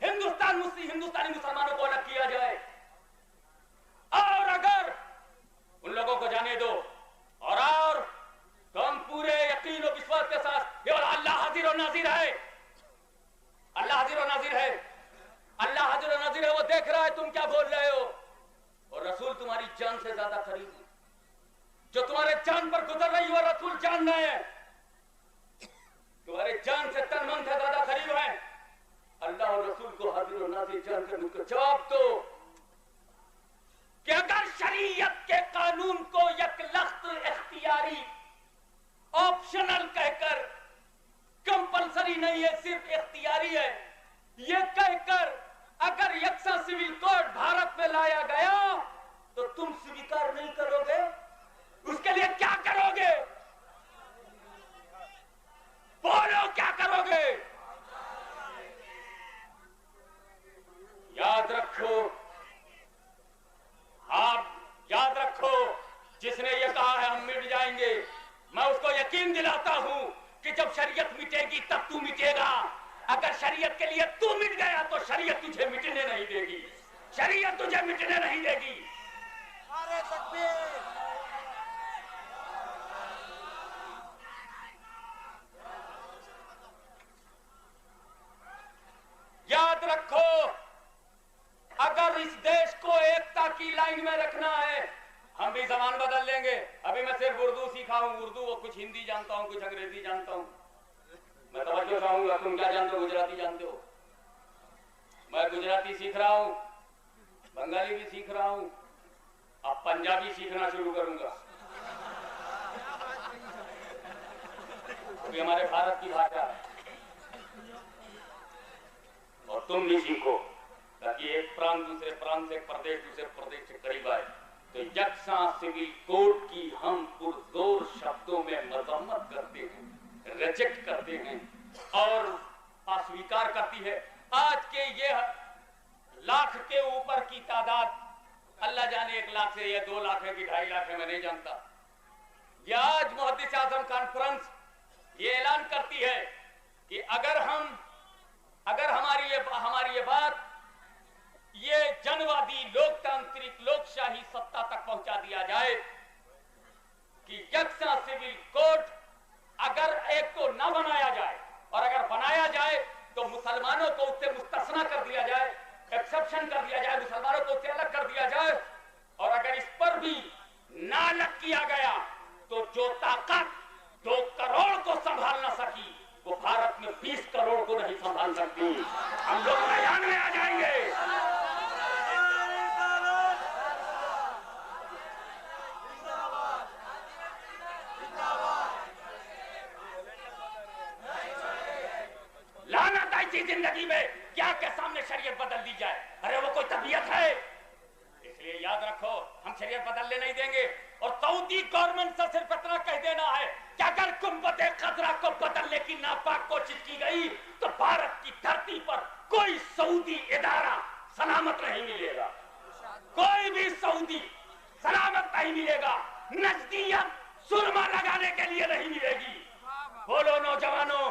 हिंदुस्तानी मुसलमानों को अलग किया जाए, और अगर उन लोगों को जाने दो और जान से ज्यादा करीब है, जो तुम्हारे जान पर गुजर रही हो रसूल जान रहे हैं, तुम्हारे जान से तन मन से ज्यादा करीब है। अल्लाह और रसूल को हाजिर और नाज़िर जान कर मुझको जवाब दो कि अगर शरीयत के कानून को यकलख्त इख्तियारी ऑप्शनल कहकर, कंपलसरी नहीं है सिर्फ इख्तियारी है, ये कहकर अगर यकसा सिविल कोड भारत में लाया गया तो तुम स्वीकार नहीं करोगे? उसके लिए क्या करोगे? बोलो क्या करोगे? याद रखो, आप याद रखो, जिसने ये कहा है हम मिट जाएंगे, मैं उसको यकीन दिलाता हूं कि जब शरीयत मिटेगी तब तू मिटेगा। अगर शरीयत के लिए तू मिट गया तो शरीयत तुझे मिटने नहीं देगी, शरीयत तुझे मिटने नहीं देगी। नारे तकबीर। याद रखो, अगर इस देश को एकता की लाइन में रखना है, हम भी जबान बदल लेंगे। अभी मैं सिर्फ उर्दू सीखा हूं, उर्दू और कुछ हिंदी जानता हूं, कुछ अंग्रेजी जानता हूं। मैं तवज्जो चाहूंगा, तुम क्या जानते हो? गुजराती जानते हो? मैं गुजराती सीख रहा हूं, बंगाली भी सीख रहा हूं, अब पंजाबी सीखना शुरू करूंगा। क्योंकि हमारे भारत की भाषा है और तुम भी सीखो, ताकि एक प्रांत दूसरे प्रांत से, प्रदेश दूसरे प्रदेश से करीब आए। तो यकसा सिविल कोड की हम पुरजोर शब्दों में मजम्मत करते हैं, रिजेक्ट करते हैं और अस्वीकार करती है। आज के ये लाख के ऊपर की तादाद, अल्लाह जाने 1 लाख से या 2 लाख है कि 2.5 लाख है, मैं नहीं जानता। ये आज मुहद्दिस आज़म कॉन्फ्रेंस ये ऐलान करती है कि अगर हमारी ये बात ये जनवादी लोकतांत्रिक लोकशाही सत्ता तक पहुंचा दिया जाए कि यकसा सिविल कोड अगर एक को न बनाया जाए और अगर बनाया जाए तो मुसलमानों को उससे मुस्तस्ना कर दिया जाए, एक्सेप्शन कर दिया जाए, मुसलमानों को उससे अलग कर दिया जाए, और अगर इस पर भी ना अलग किया गया तो जो ताकत 2 करोड़ को संभाल न सकी वो भारत में 20 करोड़ को नहीं संभाल सकती। हम लोग मैदान में आ जाएंगे। लानत ऐसी जिंदगी में क्या के सामने शरीयत बदल दी जाए? अरे वो कोई तबीयत है? इसलिए याद रखो, हम शरीयत बदलने नहीं देंगे। और सऊदी गवर्नमेंट से सिर्फ इतना कह देना है कि अगर गुंबद खजरा को बदलने की नापाक कोशिश की गई तो भारत की धरती पर कोई सऊदी इदारा सलामत नहीं मिलेगा, कोई भी सऊदी सलामत नहीं मिलेगा, नजदीक सुरमा लगाने के लिए नहीं मिलेगी। बोलो नौजवानों,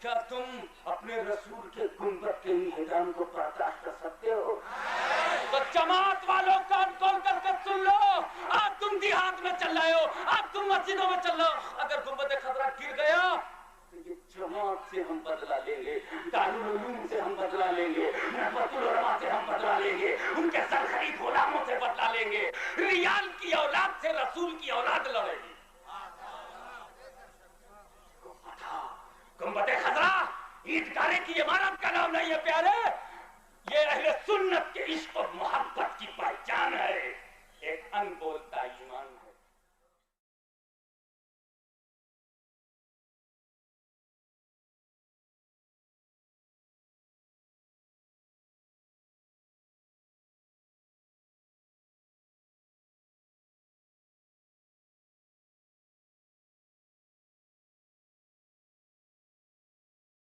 क्या तुम अपने रसूल के गुंबद के निशान को बर्दाश्त कर सकते हो? तो जमात वालों कान खोल कर सुन लो, आज तुम देहात में चल रहे हो, आज तुम मस्जिदों में चल रहे हो, अगर गुंबद खतरा गिर गया तो ये जमात से हम बदला लेंगे, दारुल उलूम से हम बदला लेंगे, नहबतुल उलमा से हम बदला लेंगे, उनके सरकारी गुलामों से बदला लेंगे। रियाल की औलाद से रसूल की औलाद लड़ेगी। गुंबद खजरा ईदगाह की इमारत का नाम नहीं है प्यारे, ये अहले सुन्नत के इश्क और मोहब्बत की पहचान है। एक अनबोल ताई